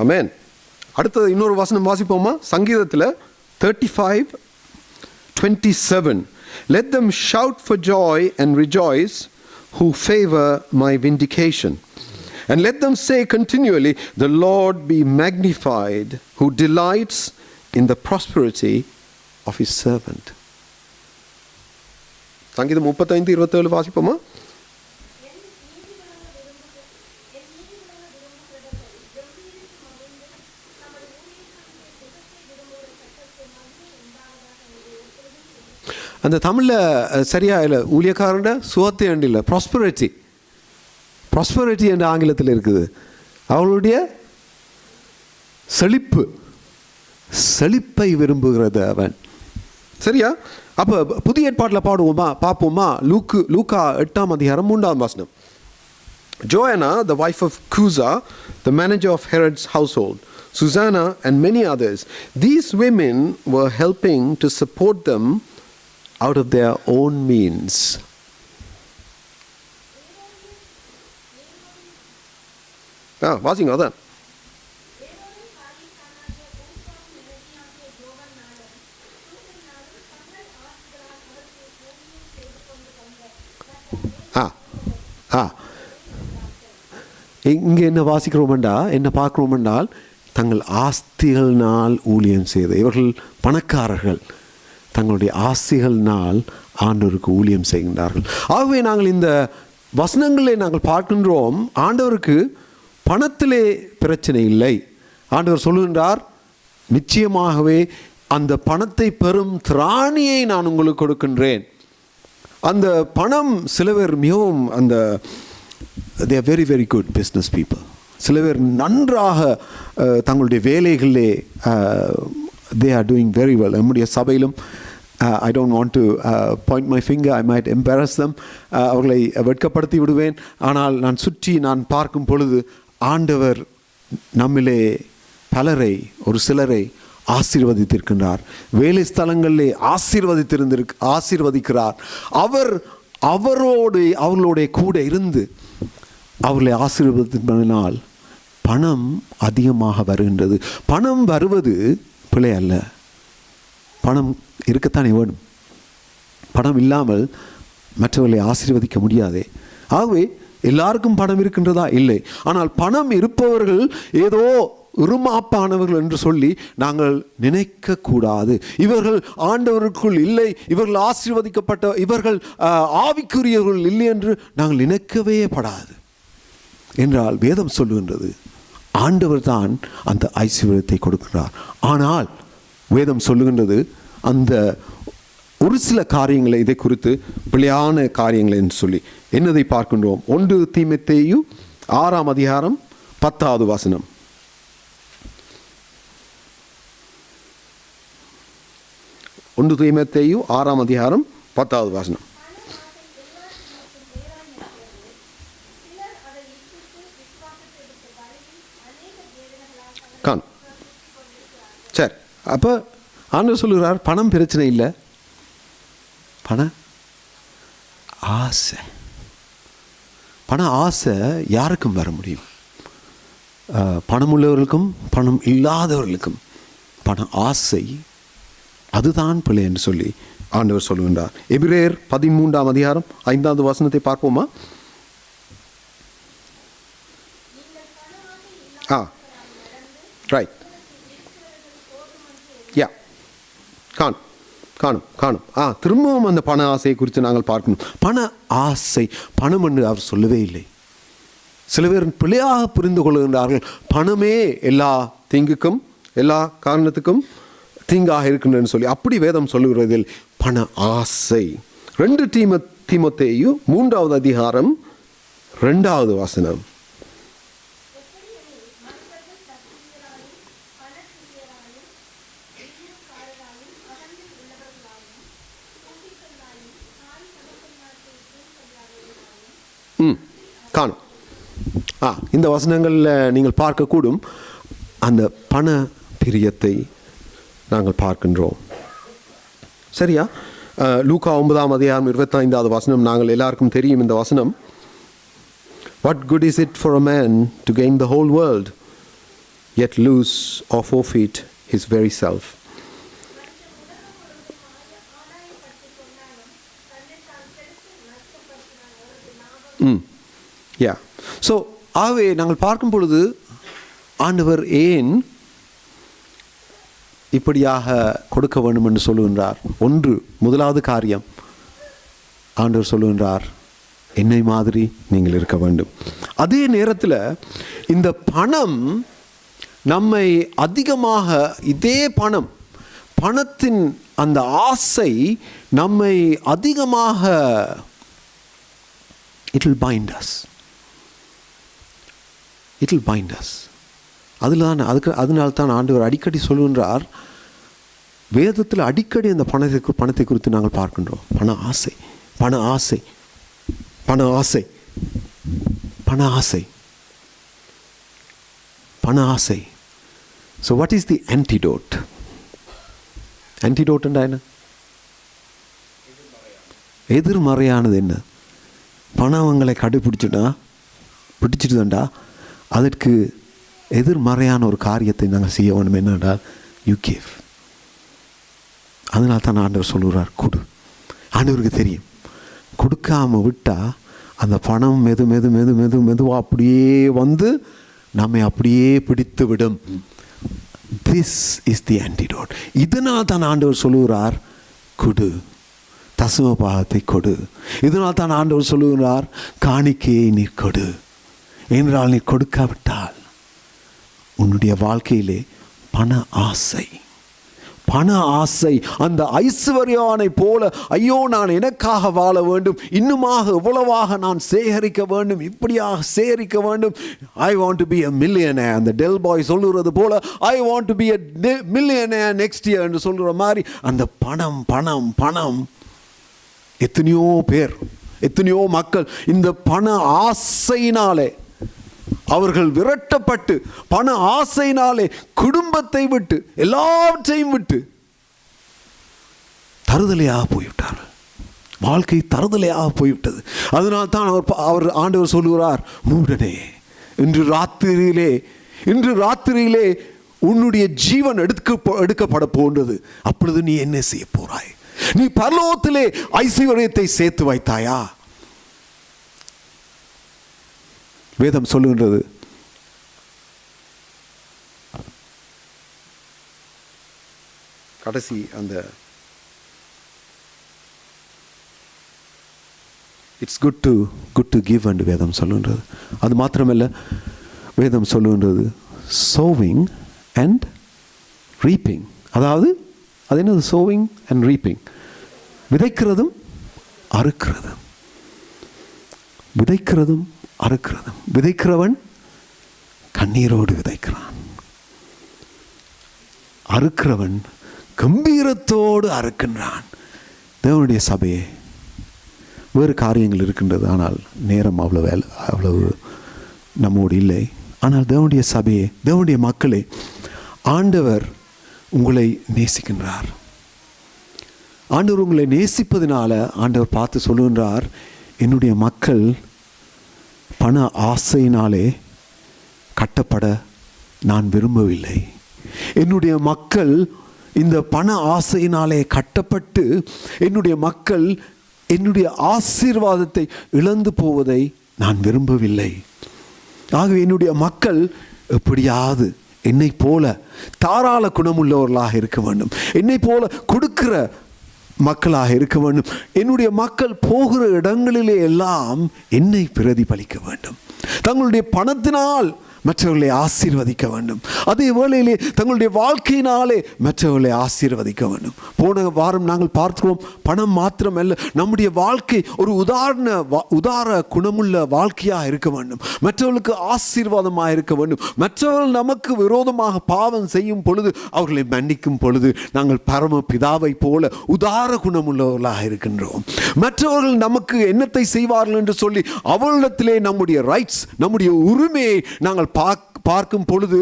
ஆமென். அடுத்தது இன்னொரு வசனம் வாசிப்போமா? சங்கீதத்தில் 35:27. Let them shout for joy and rejoice who favor my vindication. And let them say continually, the Lord be magnified who delights in the prosperity of his servant. சங்கீதம் 35:27 வாசிப்போமா? அந்த தமிழில் சரியா இல்லை, ஊழியக்காரண்ட சுகத்தை அண்டு இல்லை, ப்ராஸ்பரிட்டி என்ற ஆங்கிலத்தில் இருக்குது. அவளுடைய செழிப்பை விரும்புகிறது அவன். சரியா? அப்போ புதிய ஏற்பாட்டில் பார்ப்போமா? லூக்கா 8:3 Joanna, the wife of Cusa, the manager of Herod's household, Susanna and many others, these women were helping to support them out of their own means. வாசிங்க அதான். இங்கே என்ன வாசிக்கிறோமெண்டா, என்ன பார்க்குறோமென்றால், தங்கள் ஆஸ்திகளினால் ஊழியம் செய்த இவர்கள் பணக்காரர்கள் தங்களுடைய ஆஸ்திகளினால் ஆண்டவருக்கு ஊழியம் செய்கின்றார்கள். ஆகவே நாங்கள் இந்த வசனங்களை நாங்கள் பார்க்கின்றோம், ஆண்டவருக்கு பணத்திலே பிரச்சனை இல்லை. ஆண்டவர் சொல்லுகின்றார், நிச்சயமாகவே அந்த பணத்தை பெறும் திராணியை நான் உங்களுக்கு கொடுக்கின்றேன். அந்த பணம் சில பேர் மிகவும் அந்த they are very very good business people. சில பேர் நன்றாக தங்களுடைய வேலைகளிலே they are doing very well. நம்முடைய சபையிலும் I don't want to point my finger, I might embarrass them, அவர்களை வெட்கப்படுத்தி விடுவேன். ஆனால் நான் சுற்றி நான் பார்க்கும் பொழுது ஆண்டவர் நம்மிலே பலரை, ஒரு சிலரை ஆசீர்வதித்திருக்கின்றார். வேலை ஸ்தலங்களிலே ஆசீர்வதிக்கிறார். அவர்களோட கூட இருந்து அவர்களை ஆசீர்வதிப்பதனால் பணம் அதிகமாக வருகின்றது. பணம் வருவது பிழை அல்ல, பணம் இருக்கத்தானே வேணும். பணம் இல்லாமல் மற்றவர்களை ஆசீர்வதிக்க முடியாதே. ஆகவே எல்லாருக்கும் பணம் இருக்கின்றதா? இல்லை. ஆனால் பணம் இருப்பவர்கள் ஏதோ உருமாப்பானவர்கள் என்று சொல்லி நாங்கள் நினைக்கக்கூடாது. இவர்கள் ஆண்டவருக்குள் இல்லை, இவர்கள் ஆசீர்வதிக்கப்பட்ட, இவர்கள் ஆவிக்குரியவர்கள் இல்லை என்று நாங்கள் நினைக்கவே படாது. என்றால் வேதம் சொல்லுகின்றது ஆண்டவர் தான் அந்த ஐஸ்வர்யத்தை கொடுக்கிறார். ஆனால் வேதம் சொல்லுகின்றது அந்த ஒரு சில காரியங்களை, இதை குறித்து பிழையான காரியங்களை என்று சொல்லி என்னதை பார்க்கின்றோம். 1 தீமோத்தேயு 6:10. 1 தீமோத்தேயு 6:10. கான் சரி. அப்போ ஆண்டவர் சொல்லுகிறார், பணம் பிரச்சனை இல்லை, பண ஆசை. பண ஆசை யாருக்கும் வர முடியும். பணம் உள்ளவர்களுக்கும் பணம் இல்லாதவர்களுக்கும் பண ஆசை அதுதான் பிள்ளை என்று சொல்லி ஆண்டவர் சொல்லுகின்றார். எபிரேயர் 13:5 பார்ப்போமா? ரைட். யா காணும். திரும்பவும் அந்த பண ஆசையை குறித்து நாங்கள் பார்க்கணும். பண ஆசை பணம் என்று அவர் சொல்லவே இல்லை. சில பேர் பிழையாக புரிந்து கொள்கின்றார்கள். பணமே எல்லா தீங்குக்கும் எல்லா காரணத்துக்கும் தீங்காக இருக்கின்றன்னு சொல்லி அப்படி வேதம் சொல்லுகிறதில் பண ஆசை. 2 தீமோத்தேயு 3வது அதிகாரம் 2வது வசனம். காணும். இந்த வசனங்களில் நீங்கள் பார்க்கக்கூடும் அந்த பண பிரியத்தை நாங்கள் பார்க்கின்றோம். சரியா? லூக்கா 9ஆம் அதிகாரம் 25வது வசனம் நாங்கள் எல்லாருக்கும் தெரியும் இந்த வசனம். What good is it for a man to gain the whole world yet lose or forfeit his very self? Yeah. So ஆகவே நாங்கள் பார்க்கும் பொழுது ஆண்டவர் ஏன் இப்படியாக கொடுக்க வேண்டும் என்று சொல்லுகின்றார்? முதலாவது காரியம் ஆண்டவர் சொல்லுகின்றார், என்னை மாதிரி நீங்கள் இருக்க வேண்டும். அதே நேரத்தில் இந்த பணம் நம்மை அதிகமாக, இதே பணத்தின் அந்த ஆசை நம்மை அதிகமாக it will bind us. அதனால தான் ஆண்டவர் அடிக்கடி சொல்லுகின்றார், வேதத்தில் அடிக்கடி அந்த பணத்தை குறித்து நாங்கள் பார்க்கின்றோம். பண ஆசை. So what is the antidote? Antidote என்ன? எதிர்மறையானது என்ன? பணவங்களை பிடிச்சிட்டுதாண்டா அதற்கு எதிர்மறையான ஒரு காரியத்தை நாங்கள் செய்ய வேண்டும். என்னென்றால் யூ கிவ். அதனால தான் ஆண்டவர் சொல்லுகிறார், கொடு. ஆண்டவருக்கு தெரியும், கொடுக்காமல் விட்டால் அந்த பணம் மெதுவாக அப்படியே வந்து நம்மை அப்படியே பிடித்து விடும். This is the antidote. இதனால் தான் ஆண்டவர் சொல்லுகிறார், கொடு, தசம பாகத்தை கொடு. இதனால் தான் ஆண்டவர் சொல்லுகிறார், காணிக்கையை நீ கொடு. என்றால் நீ கொடுக்காவிட்டால் உன்னுடைய வாழ்க்கையிலே பண ஆசை அந்த ஐஸ்வர்யானை போல, ஐயோ நான் எனக்காக வாழ வேண்டும், இன்னுமாக எவ்வளவாக நான் சேகரிக்க வேண்டும், இப்படியாக சேகரிக்க வேண்டும். I want to be a millionaire. அந்த டெல் பாய் சொல்லுறது போல I want to be a millionaire next year என்று சொல்கிற மாதிரி அந்த பணம் எத்தனையோ பேர், எத்தனையோ மக்கள் இந்த பண ஆசையினாலே அவர்கள் விரட்டப்பட்டு, பண ஆசையினாலே குடும்பத்தை விட்டு, எல்லாவற்றையும் விட்டு தருதலையாக போய்விட்டார்கள். வாழ்க்கை தருதலையாக போய்விட்டது. அதனால் தான் அவர் ஆண்டவர் சொல்லுகிறார், மூடனே, இன்று ராத்திரியிலே உன்னுடைய ஜீவன் எடுக்கப்பட போன்றது. அப்பொழுது நீ என்ன செய்ய போறாய்? நீ பரலோகத்திலே ஐஸ்வர்யத்தை சேர்த்து வைத்தாயா? வேதம் சொல்லுகின்றது, கடைசி அந்த it's good to give and வேதம் சொல்லுகின்றது. அது மாத்திரமல்ல, வேதம் சொல்லுகின்றது சோவிங் அண்ட் ரீப்பிங். அதாவது அது என்னது? Sowing and reaping. விதைக்கிறதும் அறுக்கிறதும். விதைக்கிறவன் கண்ணீரோடு விதைக்கிறான், அறுக்கிறவன் கம்பீரத்தோடு அறுக்கின்றான். தேவனுடைய சபையே, வேறு காரியங்கள் இருக்கின்றது, ஆனால் நேரம் அவ்வளவு நம்மோடு இல்லை. ஆனால் தேவனுடைய சபையே, தேவனுடைய மக்களே, ஆண்டவர் உங்களை நேசிக்கின்றார். ஆண்டவர் உங்களை நேசிப்பதனால ஆண்டவர் பார்த்து சொல்லுகின்றார், என்னுடைய மக்கள் பண ஆசையினாலே கட்டப்பட நான் விரும்பவில்லை. என்னுடைய மக்கள் இந்த பண ஆசையினாலே கட்டப்பட்டு என்னுடைய மக்கள் என்னுடைய ஆசீர்வாதத்தை இழந்து போவதை நான் விரும்பவில்லை. ஆகவே என்னுடைய மக்கள் எப்படியாவது என்னை போல தாராள குணமுள்ளவர்களாக இருக்க வேண்டும், என்னை போல கொடுக்கிற மக்களாக இருக்க வேண்டும். என்னுடைய மக்கள் போகிற இடங்களிலே எல்லாம் என்னை பிரதிபலிக்க வேண்டும். தங்களுடைய பணத்தினால் மற்றவர்களை ஆசீர்வதிக்க வேண்டும். அதே வேளையிலே தங்களுடைய வாழ்க்கையினாலே மற்றவர்களை ஆசீர்வதிக்க வேண்டும். போன வாரம் நாங்கள் பார்க்கிறோம், பணம் மாத்திரமல்ல, நம்முடைய வாழ்க்கை ஒரு உதார குணமுள்ள வாழ்க்கையாக இருக்க வேண்டும். மற்றவர்களுக்கு ஆசீர்வாதமாக இருக்க வேண்டும். மற்றவர்கள் நமக்கு விரோதமாக பாவம் செய்யும் பொழுது அவர்களை மன்னிக்கும் பொழுது நாங்கள் பரம பிதாவை போல உதார குணமுள்ளவர்களாக இருக்கின்றோம். மற்றவர்கள் நமக்கு என்னத்தை செய்வார்கள் என்று சொல்லி அவர்களிடத்திலே நம்முடைய ரைட்ஸ், நம்முடைய உரிமையை நாங்கள் பார்க்கும் பொழுது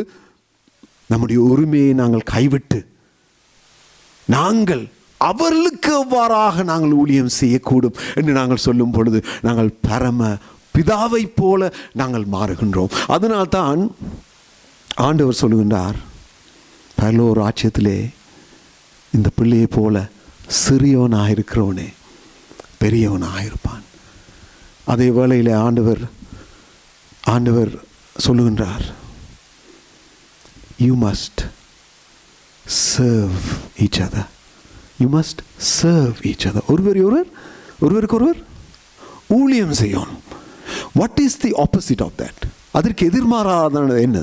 நம்முடைய உரிமையை நாங்கள் கைவிட்டு நாங்கள் அவர்களுக்கு எவ்வாறாக நாங்கள் ஊழியம் செய்யக்கூடும் என்று நாங்கள் சொல்லும் பொழுது நாங்கள் பரம பிதாவை போல நாங்கள் மாறுகின்றோம். அதனால்தான் ஆண்டவர் சொல்லுகின்றார், பரலோக ராஜ்யத்திலே இந்த பிள்ளையை போல சிறியவனாக இருக்கிறவனே பெரியவனாக இருப்பான். அதே வேளையில் ஆண்டவர் சொல்லுகின்றார், you must serve each other. You must serve each other. ஒருவருக்கொருவர் ஊழியம் செய்யணும். What is the opposite of that? அதற்கு எதிர்மாறானது என்ன?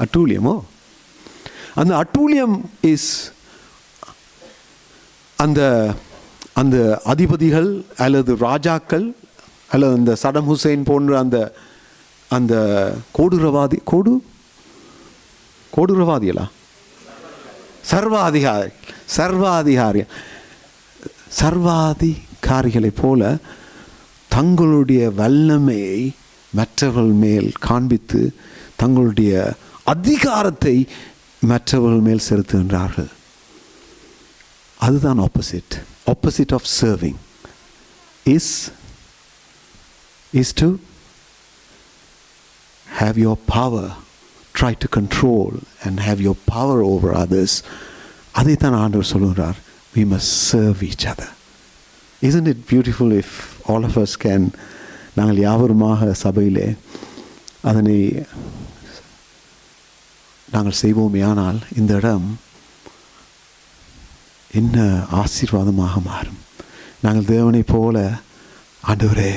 அட்டூழியமோ? அந்த அட்டூழியம் இஸ் அந்த அதிபதிகள் அல்லது ராஜாக்கள் அல்லது அந்த சடம் ஹுசைன் போன்ற அந்த கோடுரவாதிகளா சர்வாதிகாரிகளைப் போல தங்களுடைய வல்லமையை மற்றவர்கள் மேல் காண்பித்து தங்களுடைய அதிகாரத்தை மற்றவர்கள் மேல் செலுத்துகின்றார்கள். அதுதான் opposite of serving is to have your power, try to control and have your power over others. அதைத்தான் ஆண்டவர் சொல்லுகிறார், we must serve each other. Isn't it beautiful if all of us can, நாங்கள் யாவருமாக சபையிலே அதனை நாங்கள் செய்வோமே, ஆனால் இந்த இடம் என்ன ஆசீர்வாதமாக மாறும். நாங்கள் தேவனை போல, ஆண்டவரே,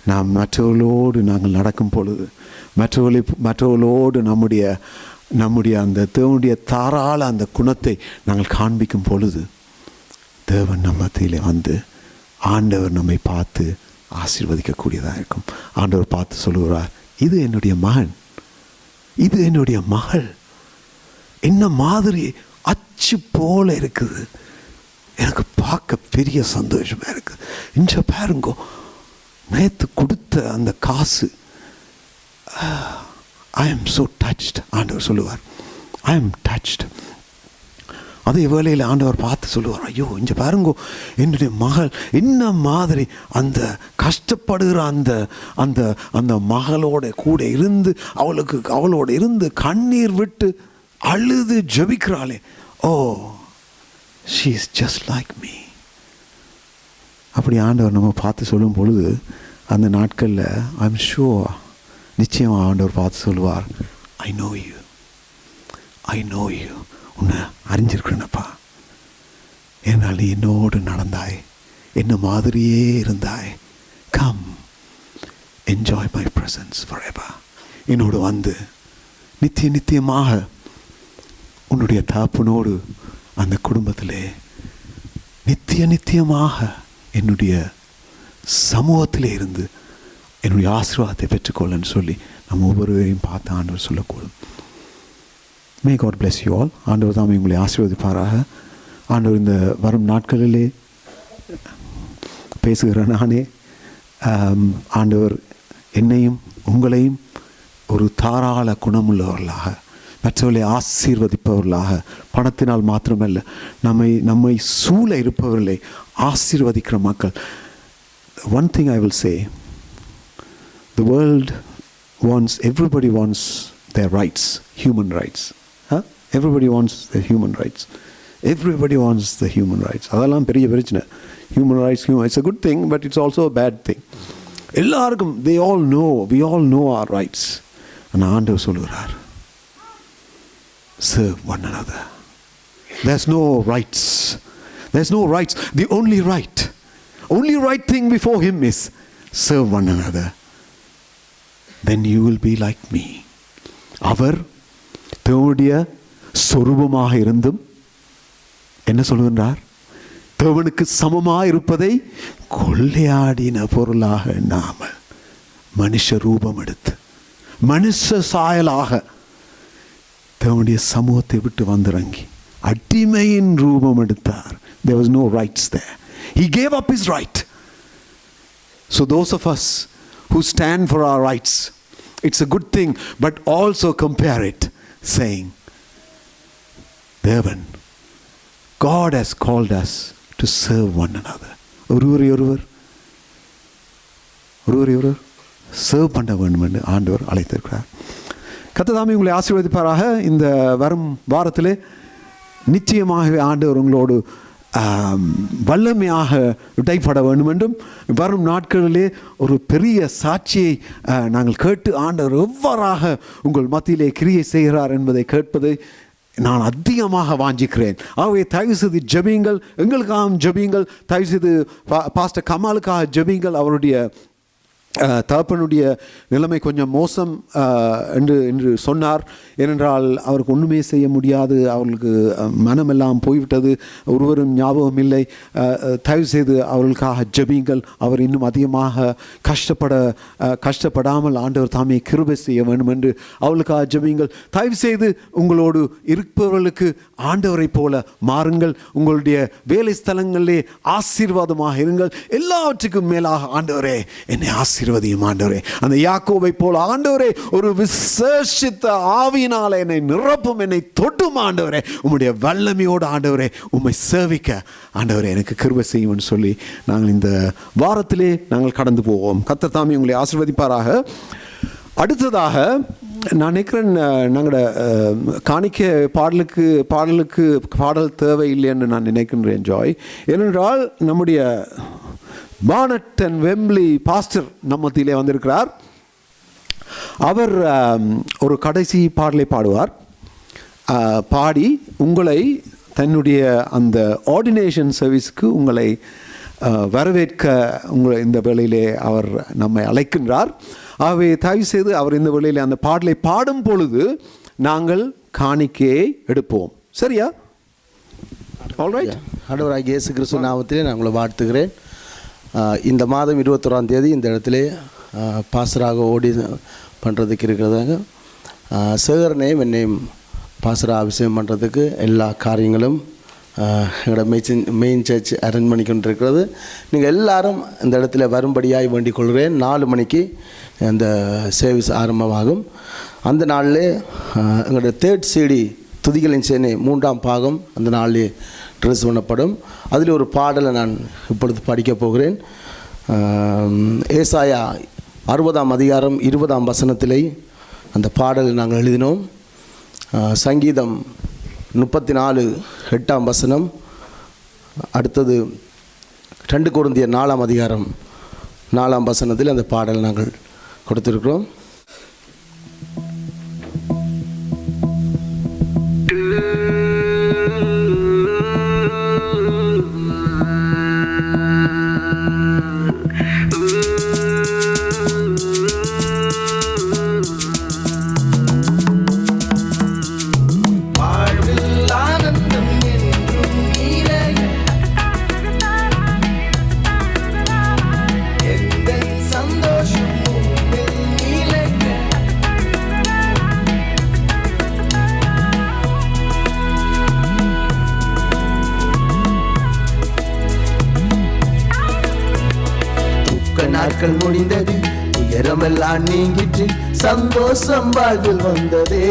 நாம் மற்றவர்களோடு நாங்கள் நடக்கும் பொழுது, மற்றவர்களோடு நம்முடைய அந்த தேவனுடைய தாராள அந்த குணத்தை நாங்கள் காண்பிக்கும் பொழுது தேவன் நம்மத்திலே வந்து ஆண்டவர் நம்மை பார்த்து ஆசீர்வதிக்கக்கூடியதாக இருக்கும். ஆண்டவர் பார்த்து சொல்லுகிறார், இது என்னுடைய மகன், இது என்னுடைய மகள், என்ன மாதிரி அச்சு போல இருக்குது, எனக்கு பார்க்க பெரிய சந்தோஷமா இருக்குது. இங்க பாருங்கோ, நேற்று கொடுத்த அந்த காசு, ஐ எம் ஸோ டச்ட். ஆண்டவர் சொல்லுவார், ஐ எம் டச்ட். அதே வேளையில் ஆண்டவர் பார்த்து சொல்லுவார், ஐயோ இங்கே பாருங்கோ, என்னுடைய மகள் என்ன மாதிரி அந்த கஷ்டப்படுகிற அந்த அந்த மகளோட கூட இருந்து அவளோட இருந்து கண்ணீர் விட்டு அழுது ஜெபிக்கிறாளே, oh she is just like me. அப்படி ஆண்டவர் நம்ம பார்த்து சொல்லும் பொழுது அந்த நாட்களில் ஐ எம் ஷுர், நிச்சயமாக ஆண்டவர் பார்த்து சொல்லுவார், ஐ நோ யூ, உன்னை அறிஞ்சிருக்கிறேனப்பா, என்னால் நீ என்னோடு நடந்தாய், என்ன மாதிரியே இருந்தாய், come enjoy my presence forever. என்னோடு வந்து நித்தியமாக உன்னுடைய தகப்பனோடு அந்த குடும்பத்திலே நித்தியமாக என்னுடைய சமூகத்திலே இருந்து என்னுடைய ஆசீர்வாதத்தை பெற்றுக்கொள்ளன்னு சொல்லி நம்ம ஒவ்வொருவரையும் பார்த்து ஆண்டவர் சொல்லக்கூடும். May God bless you all. ஆண்டவர் தான் உங்களை ஆசீர்வதிப்பாராக. ஆண்டவர் இந்த வரும் நாட்களிலே பேசுகிற நானே, ஆண்டவர் என்னையும் உங்களையும் ஒரு தாராள குணமுள்ளவர்களாக, மற்றவர்களை ஆசீர்வதிப்பவர்களாக, பணத்தினால் மாத்திரமல்ல நம்மை சூழ இருப்பவர்களை ஆசீர்வதிக்கிற மக்கள். One thing I will say, the world wants, everybody wants their rights, human rights. Everybody wants their human rights. Everybody wants the human rights. அதெல்லாம் பெரிய பிரச்சனை. Human rights, it's a good thing, but it's also a bad thing. எல்லாருக்கும் we all know our rights. ஆனால் ஆண்டவர் சொல்லுகிறார், serve one another. There's no rights. The only right thing before him is serve one another, then you will be like me. அவர் தேவனுடைய சொரூபமாக இருந்தும் என்ன சொல்கின்றார்? தேவனுக்கு சமமாக இருப்பதை கொள்ளையாடின பொருளாக எண்ணாமல் மனுஷ ரூபம் எடுத்து மனுஷ சாயலாக தேவனுடைய சமூகத்தை விட்டு வந்திறங்கி அடிமையின் ரூபம் எடுத்தார். There was no rights there. He gave up his right. So those of us who stand for our rights, it's a good thing, but also compare it, saying, Devan, God has called us to serve one another. ஒருவர் serve பண்ண வேண்டும் என்று ஆண்டவர் அழைத்திருக்கிறார். கர்த்தர் உங்களை ஆசீர்வதிப்பாராக. இந்த வரும் வாரத்திலே நிச்சயமாகவே ஆண்டவர் உங்களோடு வல்லமையாக இடைப்பட வேண்டும் என்றும் வரும் நாட்களிலே ஒரு பெரிய சாட்சியை நாங்கள் கேட்டு ஆண்டவர் எவ்வாறாக உங்கள் மத்தியிலே கிரியை செய்கிறார் என்பதை கேட்பதை நான் அதிகமாக வாஞ்சிக்கிறேன். ஆகவே தயவு செய்து ஜெபியுங்கள், எங்களுக்காக ஜெபியுங்கள். தயவு செய்து பாஸ்டர் கமாலுக்காக ஜெபியுங்கள். அவருடைய தகப்பனுடைய நிலைமை கொஞ்சம் மோசம் என்று சொன்னார். ஏனென்றால் அவருக்கு ஒன்றுமே செய்ய முடியாது, அவர்களுக்கு மனமெல்லாம் போய்விட்டது, ஒருவரும் ஞாபகம் இல்லை. தயவு செய்து அவர்களுக்காக ஜெபியுங்கள். அவர் இன்னும் அதிகமாக கஷ்டப்படாமல் ஆண்டவர் தாமே கிருபை செய்ய வேண்டும் என்று அவர்களுக்காக ஜெபியுங்கள். தயவு செய்து உங்களோடு இருப்பவர்களுக்கு ஆண்டவரை போல மாறுங்கள். உங்களுடைய வேலை ஸ்தலங்களிலே ஆசீர்வாதமாக இருங்கள். எல்லாவற்றுக்கும் மேலாக ஆண்டவரே என்னை ஆசீர்வதியும் ஆண்டவரே. அந்த யாக்கோபை போல ஆண்டவரே ஒரு விசேஷித்த ஆவியினால என்னை நிரப்பும், என்னை தொட்டும் ஆண்டவரே. உம்முடைய வல்லமையோடு ஆண்டவரே உம்மை சேவிக்க ஆண்டவரே எனக்கு கிருபை செய்யும்னு சொல்லி நாங்கள் இந்த வாரத்திலே நாங்கள் கடந்து போவோம். கர்த்தர் தாமே உங்களை ஆசீர்வதிப்பாராக. அடுத்ததாக நான் நினைக்கிறேன் நாங்களோட காணிக்க பாடல் தேவை இல்லை என்று நான் நினைக்கின்றேன் ஜாய். ஏனென்றால் நம்முடைய பானட் அண்ட் வெம்ப்லி பாஸ்டர் நம்மத்திலே வந்திருக்கிறார். அவர் ஒரு கடைசி பாடலை பாடுவார். பாடி உங்களை தன்னுடைய அந்த ஆர்டினேஷன் சர்வீஸ்க்கு உங்களை வரவேற்க உங்களை இந்த வேளையிலே அவர் நம்மை அழைக்கின்றார். ஆகவே தயவு செய்து அவர் இந்த வேளையிலே அந்த பாடலை பாடும் பொழுது நாங்கள் காணிக்கையை எடுப்போம். சரியா? ஆல்ரைட். ஆண்டவராகிய இயேசு கிறிஸ்து நாமத்திலே நான் உங்களை வாழ்த்துகிறேன். இந்த மாதம் 21ஆம் தேதி இந்த இடத்துல பாஸ்டராக ஓடி பண்ணுறதுக்கு இருக்கிறதாங்க. சேகரனையும் என்னையும் பாஸ்டராக அபிஷேகம் பண்ணுறதுக்கு எல்லா காரியங்களும் எங்களோட மெயின் சர்ச் அரேஞ்ச் பண்ணி கொண்டிருக்கிறது. நீங்கள் எல்லாரும் இந்த இடத்துல வரும்படியாய் வேண்டிக் கொள்கிறேன். 4 மணிக்கு அந்த சர்வீஸ் ஆரம்பமாகும். அந்த நாளில் எங்களோட 3rd CD துதிகளின் சேனை 3ஆம் பாகம் அந்த நாளிலே ட்ரெஸ் பண்ணப்படும். அதில் ஒரு பாடலை நான் இப்பொழுது படிக்கப் போகிறேன். ஏசாயா 60ஆம் அதிகாரம் 20ஆம் வசனத்திலே அந்த பாடலை நாங்கள் எழுதினோம். சங்கீதம் 34 8ஆம் வசனம். அடுத்தது 2 கொரிந்தியர் 4ஆம் அதிகாரம் 4ஆம் வசனத்தில் அந்த பாடல் நாங்கள் கொடுத்திருக்கிறோம். நாட்கள் முடிந்தது, உயரமெல்லாம் நீங்கிட்டு சந்தோஷம் வாழ்வில் வந்ததே.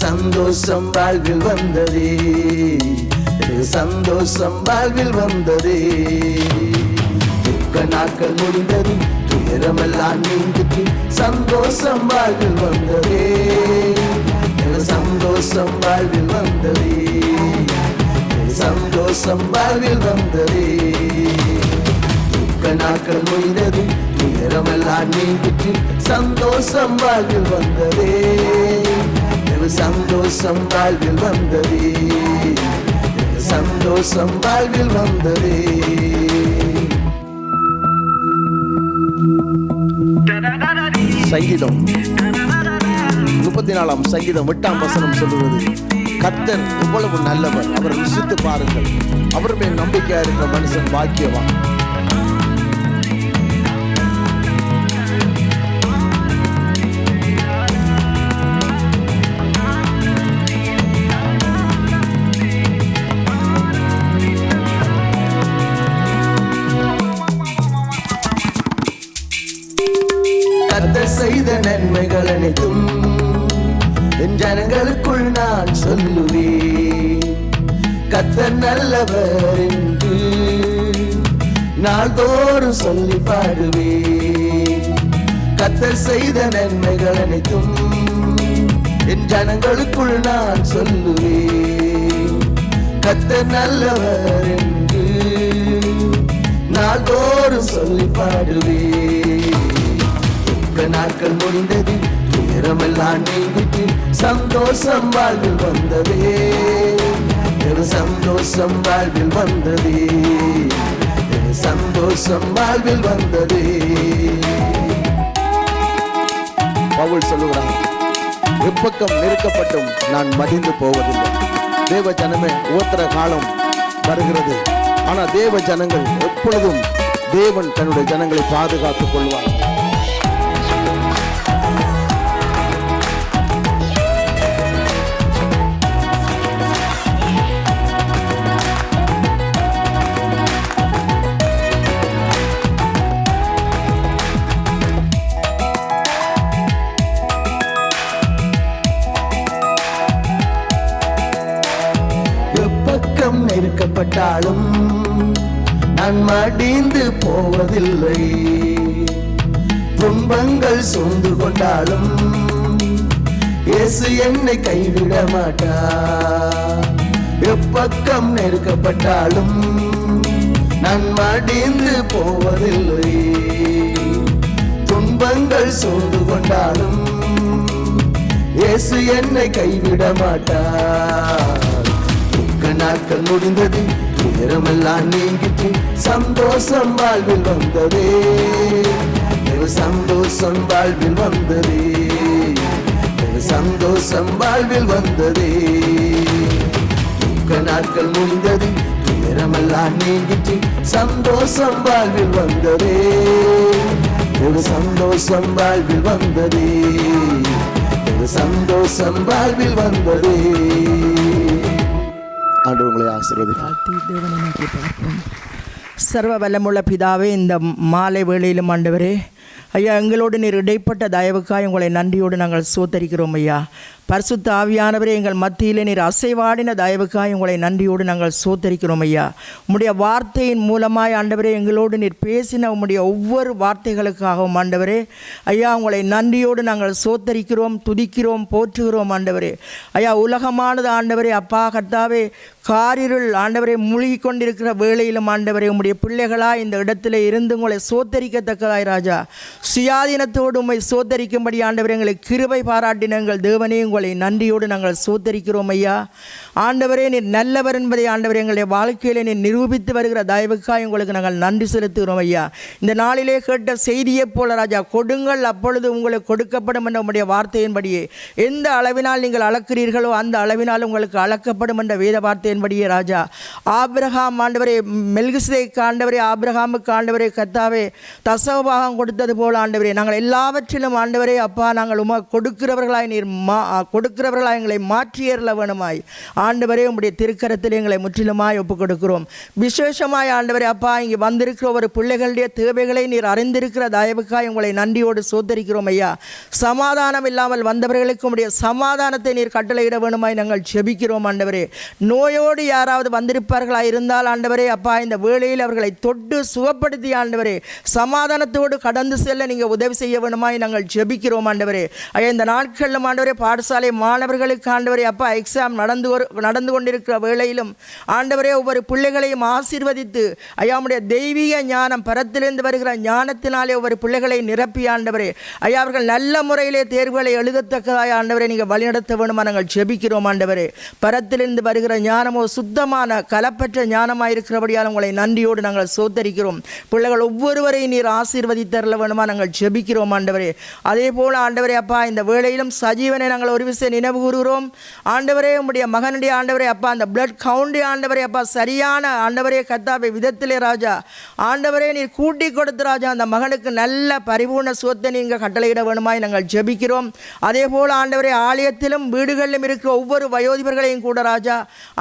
சந்தோஷம் வாழ்வில் வந்ததே. சந்தோஷம் வாழ்வில் வந்ததே. துக்க நாட்கள் முடிந்தது, உயரமெல்லாம் நீங்கிட்டு சந்தோஷம் வாழ்வில் வந்ததே. சந்தோஷம் வாழ்வில் வந்ததே. சந்தோஷம் வாழ்வில் வந்ததே. நாட்கள் முடிந்தது, உயரமெல்லாம் நீங்கிட்டு சந்தோஷம் வாழ்வில் வந்ததே. சந்தோஷம் வாழ்வில் வந்ததே. சந்தோஷம் வாழ்வில் வந்ததே. சங்கீதம் 34ஆம் சங்கீதம் 8ஆம் வசனம் சொல்லுவது, கர்த்தர் எவ்வளவு நல்லவர், அவர் ருசித்து பாருங்கள், அவர் மேல் நம்பிக்கையா இருக்கிற மனுஷன் பாக்கியவான். கர்த்தர் செய்த நன்மைகள் அனைத்தும் என் ஜனங்களுக்குள் நான் சொல்லுவேன். கர்த்தர் நல்லவர் என்று நாள்தோறும் சொல்லி பாடுவேன். கர்த்தர் செய்த நன்மைகள் அனைத்தும் என் ஜனங்களுக்குள் நான் சொல்லுவேன். கர்த்தர் நல்லவர் என்று நாள்தோறும் சொல்லி பாடுவேன். நாட்கள் முடிந்தது, நேரமெல்லாம் நீங்கிட்டு சந்தோஷம் வாழ்வில் வந்ததே, சந்தோஷம் வாழ்வில் வந்ததே, சந்தோஷம் வாழ்வில் வந்ததே. பவுல் சொல்லுகிறான், எப்பக்கம் நெருக்கப்பட்டும் நான் மடிந்து போவதில்லை. தேவ ஜனமே, உத்தர காலம் வருகிறது, ஆனா தேவ ஜனங்கள் எப்பொழுதும் தேவன் தன்னுடைய ஜனங்களை பாதுகாத்துக் கொள்வார். நெருக்கப்பட்டாலும் நான் மடிந்து போவதில்லை. துன்பங்கள் சூழ்ந்து கொண்டாலும் இயேசு என்னை கைவிட மாட்டார். எப்பக்கம் நெருக்கப்பட்டாலும் நான் மடிந்து போவதில்லை. துன்பங்கள் சூழ்ந்து கொண்டாலும் இயேசு என்னை கைவிட மாட்டார். நாட்கள் முடிந்தது, நேரமெல்லாம் நீங்கிட்டு சந்தோஷம் வாழ்வில் வந்ததே, சந்தோஷம் வாழ்வில் வந்ததே, சந்தோஷம் வாழ்வில் வந்ததே. நாட்கள் முடிந்தது, நேரமெல்லாம் நீங்கிட்டு சந்தோஷம் வாழ்வில் வந்ததே, சந்தோஷம் வாழ்வில் வந்ததே, சந்தோஷம் வாழ்வில் வந்ததே. ஆண்டவர் உங்களை ஆசீர்வதிப்பார். சர்வ வல்லமுள்ள பிதாவே, இந்த மாலை வேளையிலும் ஆண்டவரே ஐயா, எங்களோடு நீர் இடைப்பட்ட தயவுக்காய் உங்களை நன்றியோடு நாங்கள் சோத்தரிக்கிறோம் ஐயா. பரிசுத்த ஆவியானவரே, எங்கள் மத்தியிலே நீர் அசைவாடின தயவுக்காய் உங்களை நன்றியோடு நாங்கள் சோத்தரிக்கிறோம் ஐயா. உம்முடைய வார்த்தையின் மூலமாய் ஆண்டவரே எங்களோடு நீர் பேசின உம்முடைய ஒவ்வொரு வார்த்தைகளுக்காகவும் ஆண்டவரே ஐயா உங்களை நன்றியோடு நாங்கள் சோத்தரிக்கிறோம், துதிக்கிறோம், போற்றுகிறோம் ஆண்டவரே. ஐயா, உலகமானது ஆண்டவரே அப்பா கர்த்தாவே காரிருள் ஆண்டவரை மூழ்கி கொண்டிருக்கிற வேளையிலும் ஆண்டவரே உம்முடைய பிள்ளைகளாய் இந்த இடத்துல இருந்து உங்களை சோத்தரிக்கத்தக்கதாய் ராஜா சுயாதீனத்தோடு உம்மை சோத்தரிக்கும்படி ஆண்டவரே எங்களை கிருபை பாராட்டின எங்கள் தேவனே உங்களை நன்றியோடு நாங்கள் சோத்தரிக்கிறோம் ஐயா. ஆண்டவரே நீர் நல்லவர் என்பதை ஆண்டவரே எங்களுடைய வாழ்க்கையிலே நீர் நிரூபித்து வருகிற தயவுக்காய் உங்களுக்கு நாங்கள் நன்றி செலுத்துகிறோம் ஐயா. இந்த நாளிலே கேட்ட செய்தியைப் போல ராஜா, கொடுங்கள் அப்பொழுது உங்களுக்கு கொடுக்கப்படும் என்ற உம்முடைய வார்த்தையின்படியே எந்த அளவினால் நீங்கள் அளக்கிறீர்களோ அந்த அளவினால் உங்களுக்கு அளக்கப்படும் என்ற வேத வார்த்தையின்படியே ராஜா ஆபிரகாம் ஆண்டவரே மெல்கிசேதேக்கு ஆண்டவரே ஆபிரகாமுக்கு ஆண்டவரே கர்த்தாவே தசமபாகம் கொடுத்தது போல ஆண்டவரே நாங்கள் எல்லாவற்றிலும் ஆண்டவரே அப்பா நாங்கள் கொடுக்கிறவர்களாய் நீர் கொடுக்கிறவர்களாய் எங்களை மாற்றியறல வேணுமாய் ஆண்டவரே உம்முடைய திருக்கரத்தில் எங்களை முற்றிலுமாய் ஒப்புக் கொடுக்கிறோம். விசேஷமாய் ஆண்டவரே அப்பா இங்கே வந்திருக்கிற ஒரு பிள்ளைகளுடைய தேவைகளை நீர் அறிந்திருக்கிற தயவுக்காய் உங்களை நன்றியோடு சோதரிக்கிறோம் ஐயா. சமாதானம் இல்லாமல் வந்தவர்களுக்கு உம்முடைய சமாதானத்தை நீர் கட்டளையிட வேணுமாய் நாங்கள் ஜெபிக்கிறோம் ஆண்டவரே. நோயோடு யாராவது வந்திருப்பார்களாக இருந்தால் ஆண்டவரே அப்பா இந்த வேளையில் அவர்களை தொட்டு சுகப்படுத்தி ஆண்டவரே சமாதானத்தோடு கடந்து செல்ல நீங்கள் உதவி செய்ய வேணுமாய் நாங்கள் ஜெபிக்கிறோம் ஆண்டவரே. ஐயா, இந்த நாட்களில் ஆண்டவரே பாடசாலை மாணவர்களுக்கு ஆண்டவரே அப்பா எக்ஸாம் நடந்து கொண்டிருக்கிற வேளையிலும் ஆண்டவரே ஒவ்வொரு பிள்ளைகளையும் ஆசீர்வதித்து ஐயா உம்முடைய தெய்வீக ஞானம் பரத்திலிருந்து வருகிற ஞானத்தினாலே ஒவ்வொரு பிள்ளைகளை நிரப்பி ஆண்டவரே ஐயா அவர்கள் நல்ல முறையிலே தேர்வுகளை எழுதத்தக்கதாய் ஆண்டவரே நீங்கள் வழிநடத்த வேணுமா நாங்கள் ஜெபிக்கிறோம் ஆண்டவரே. பரத்திலிருந்து வருகிற ஞானமோ சுத்தமான கலப்பற்ற ஞானமாக இருக்கிறபடியால் உங்களை நன்றியோடு நாங்கள் சோத்தரிக்கிறோம். பிள்ளைகள் ஒவ்வொருவரையும் நீர் ஆசீர்வதித்தரல வேணுமா நாங்கள் ஜெபிக்கிறோம் ஆண்டவரே. அதே போல் ஆண்டவரே அப்பா இந்த வேளையிலும் சஜீவனை நாங்கள் ஒரு விஷயம் நினைவு கூறுகிறோம் ஆண்டவரே. உம்முடைய மகனுடைய ஆண்டவரே அப்பா அந்த பிளட் கவுண்டே ஆண்டவரே அப்பா சரியான ஆண்டவரே கத்தாவை விதத்திலே ராஜா ஆண்டவரே நீர் கூட்டி கொடுத்து ராஜா அந்த மகனுக்கு நல்ல பரிபூர்ண சுகத்தை நீங்கள் கட்டளையிட வேணுமாய் நாங்கள் ஜெபிக்கிறோம். அதே போல் ஆண்டவரே ஆலயத்திலும் வீடுகளிலும் இருக்கிற ஒவ்வொரு வயோதிபர்களையும் கூட ராஜா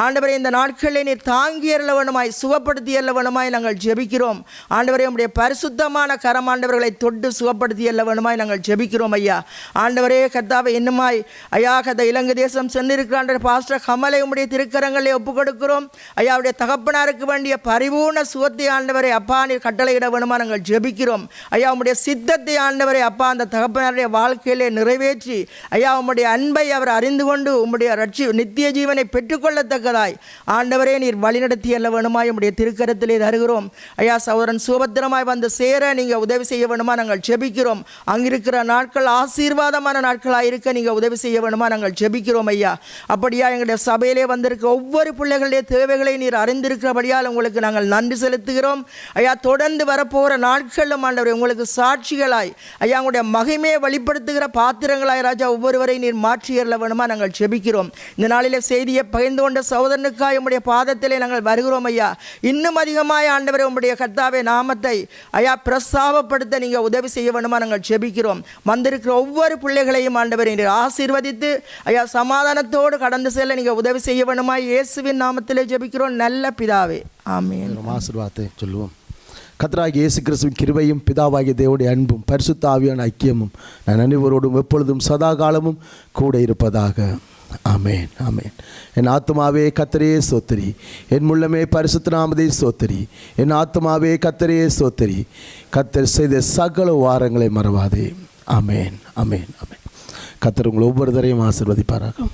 ஆண்டவரே இந்த நாட்களில் நீர் தாங்கி எறல வேணுமாய் சுகப்படுத்தி எறல வேணுமாய் நாங்கள் ஜெபிக்கிறோம் ஆண்டவரே. உம்முடைய பரிசுத்தமான கரம் ஆண்டவர்களை தொட்டு சுகப்படுத்தி எறல வேணுமாய் நாங்கள் ஜெபிக்கிறோம் ஐயா. ஆண்டவரே கர்த்தாவை இன்னுமாய் ஐயா கதை இலங்கை தேசம் சென்றிருக்கிற ஆண்டவர் பாஸ்டர் கமலை உம்முடைய திருக்கரங்களை ஒப்புக் கொடுக்கிறோம் ஐயா. அவருடைய தகப்பனாருக்கு வேண்டிய பரிபூர்ண சுகத்தை ஆண்டவரை அப்பா நீர் கட்டளையிட வேணுமா நாங்கள் ஜெபிக்கிறோம் ஐயா. உம்முடைய சித்தத்தை ஆண்டவரை அப்பா அந்த தகப்பனாருடைய வாழ்க்கையிலே நிறைவேற்றி ஐயா உம்முடைய அன்பை அவர் அறிந்து கொண்டு உம்முடைய நித்திய ஜீவனை பெற்றுக்கொள்ளத்தக்கதாய் ஆண்டவரே நீர் வழிநடத்தி எல்ல வேணுமாய் உம்முடைய திருக்கரத்திலே தருகிறோம் ஐயா. சகோதரன் சுபத்திரமாய் வந்து சேர நீங்கள் உதவி செய்ய வேணுமா நாங்கள் ஜெபிக்கிறோம். அங்கிருக்கிற நாட்கள் ஆசீர்வாதமான நாட்களாக இருக்க நீங்கள் உதவி செய்ய வேணுமா நாங்கள் ஜெபிக்கிறோம் ஐயா. அப்படியா எங்களுடைய சபையிலே வந்திருக்க ஒவ்வொரு பிள்ளைகளுடைய தேவைகளை நீர் அறிந்திருக்கிறபடியால் உங்களுக்கு நாங்கள் நன்றி செலுத்துகிறோம் ஐயா. தொடர்ந்து வரப்போகிற நாட்களிலும் ஆண்டவரே உங்களுக்கு சாட்சிகளாய் ஐயா உங்களுடைய மகிமையை வெளிப்படுத்துகிற பாத்திரங்களாய் ராஜா ஒவ்வொருவரை நீர் மாற்றியறல வேணுமா நாங்கள் ஜெபிக்கிறோம். இந்த நாளிலே செய்தியை பகிர்ந்து கொண்ட சகோதரனுக்காய் உம்முடைய பாதத்திலே நாங்கள் வருகிறோம் ஐயா. இன்னும் அதிகமாய் ஆண்டவரே உம்முடைய கர்த்தாவே நாமத்தை ஐயா பிரஸ்தாபப்படுத்த நீங்கள் உதவி செய்ய வேணுமா நாங்கள் ஜெபிக்கிறோம். வந்திருக்கிற ஒவ்வொரு பிள்ளைகளையும் ஆண்டவரை நீர் ஆசீர்வதித்து ஐயா சமாதானத்தோடு கடந்து செல்ல நீங்கள் உதவி செய்ய வேணுமா இயேசுவின் நாமத்திலே ஜெபிக்கிறோம் நல்ல பிதாவே ஆமென். ஆசீர்வாதத்தை சொல்லுவோம். கர்த்தராகிய இயேசு கிறிஸ்துவின் கிருபையும் பிதாவாகிய தேவனுடைய அன்பும் பரிசுத்த ஆவியான ஐக்கியமும் நான் அனைவரோடும் எப்பொழுதும் சதா காலமும் கூட இருப்பதாக. ஆமென் ஆமென். என் ஆத்மாவே கர்த்தரே ஸ்தோத்திரி, என் முள்ளமே பரிசுத்த நாமத்தை ஸ்தோத்திரி. என் ஆத்மாவே கர்த்தரே ஸ்தோத்திரி, கர்த்தர் செய்த சகல வாரங்களை மறவாதே. ஆமென் ஆமென் ஆமென். கர்த்தர் உங்கள் ஒவ்வொருத்தரையும் ஆசீர்வதிப்பாராக.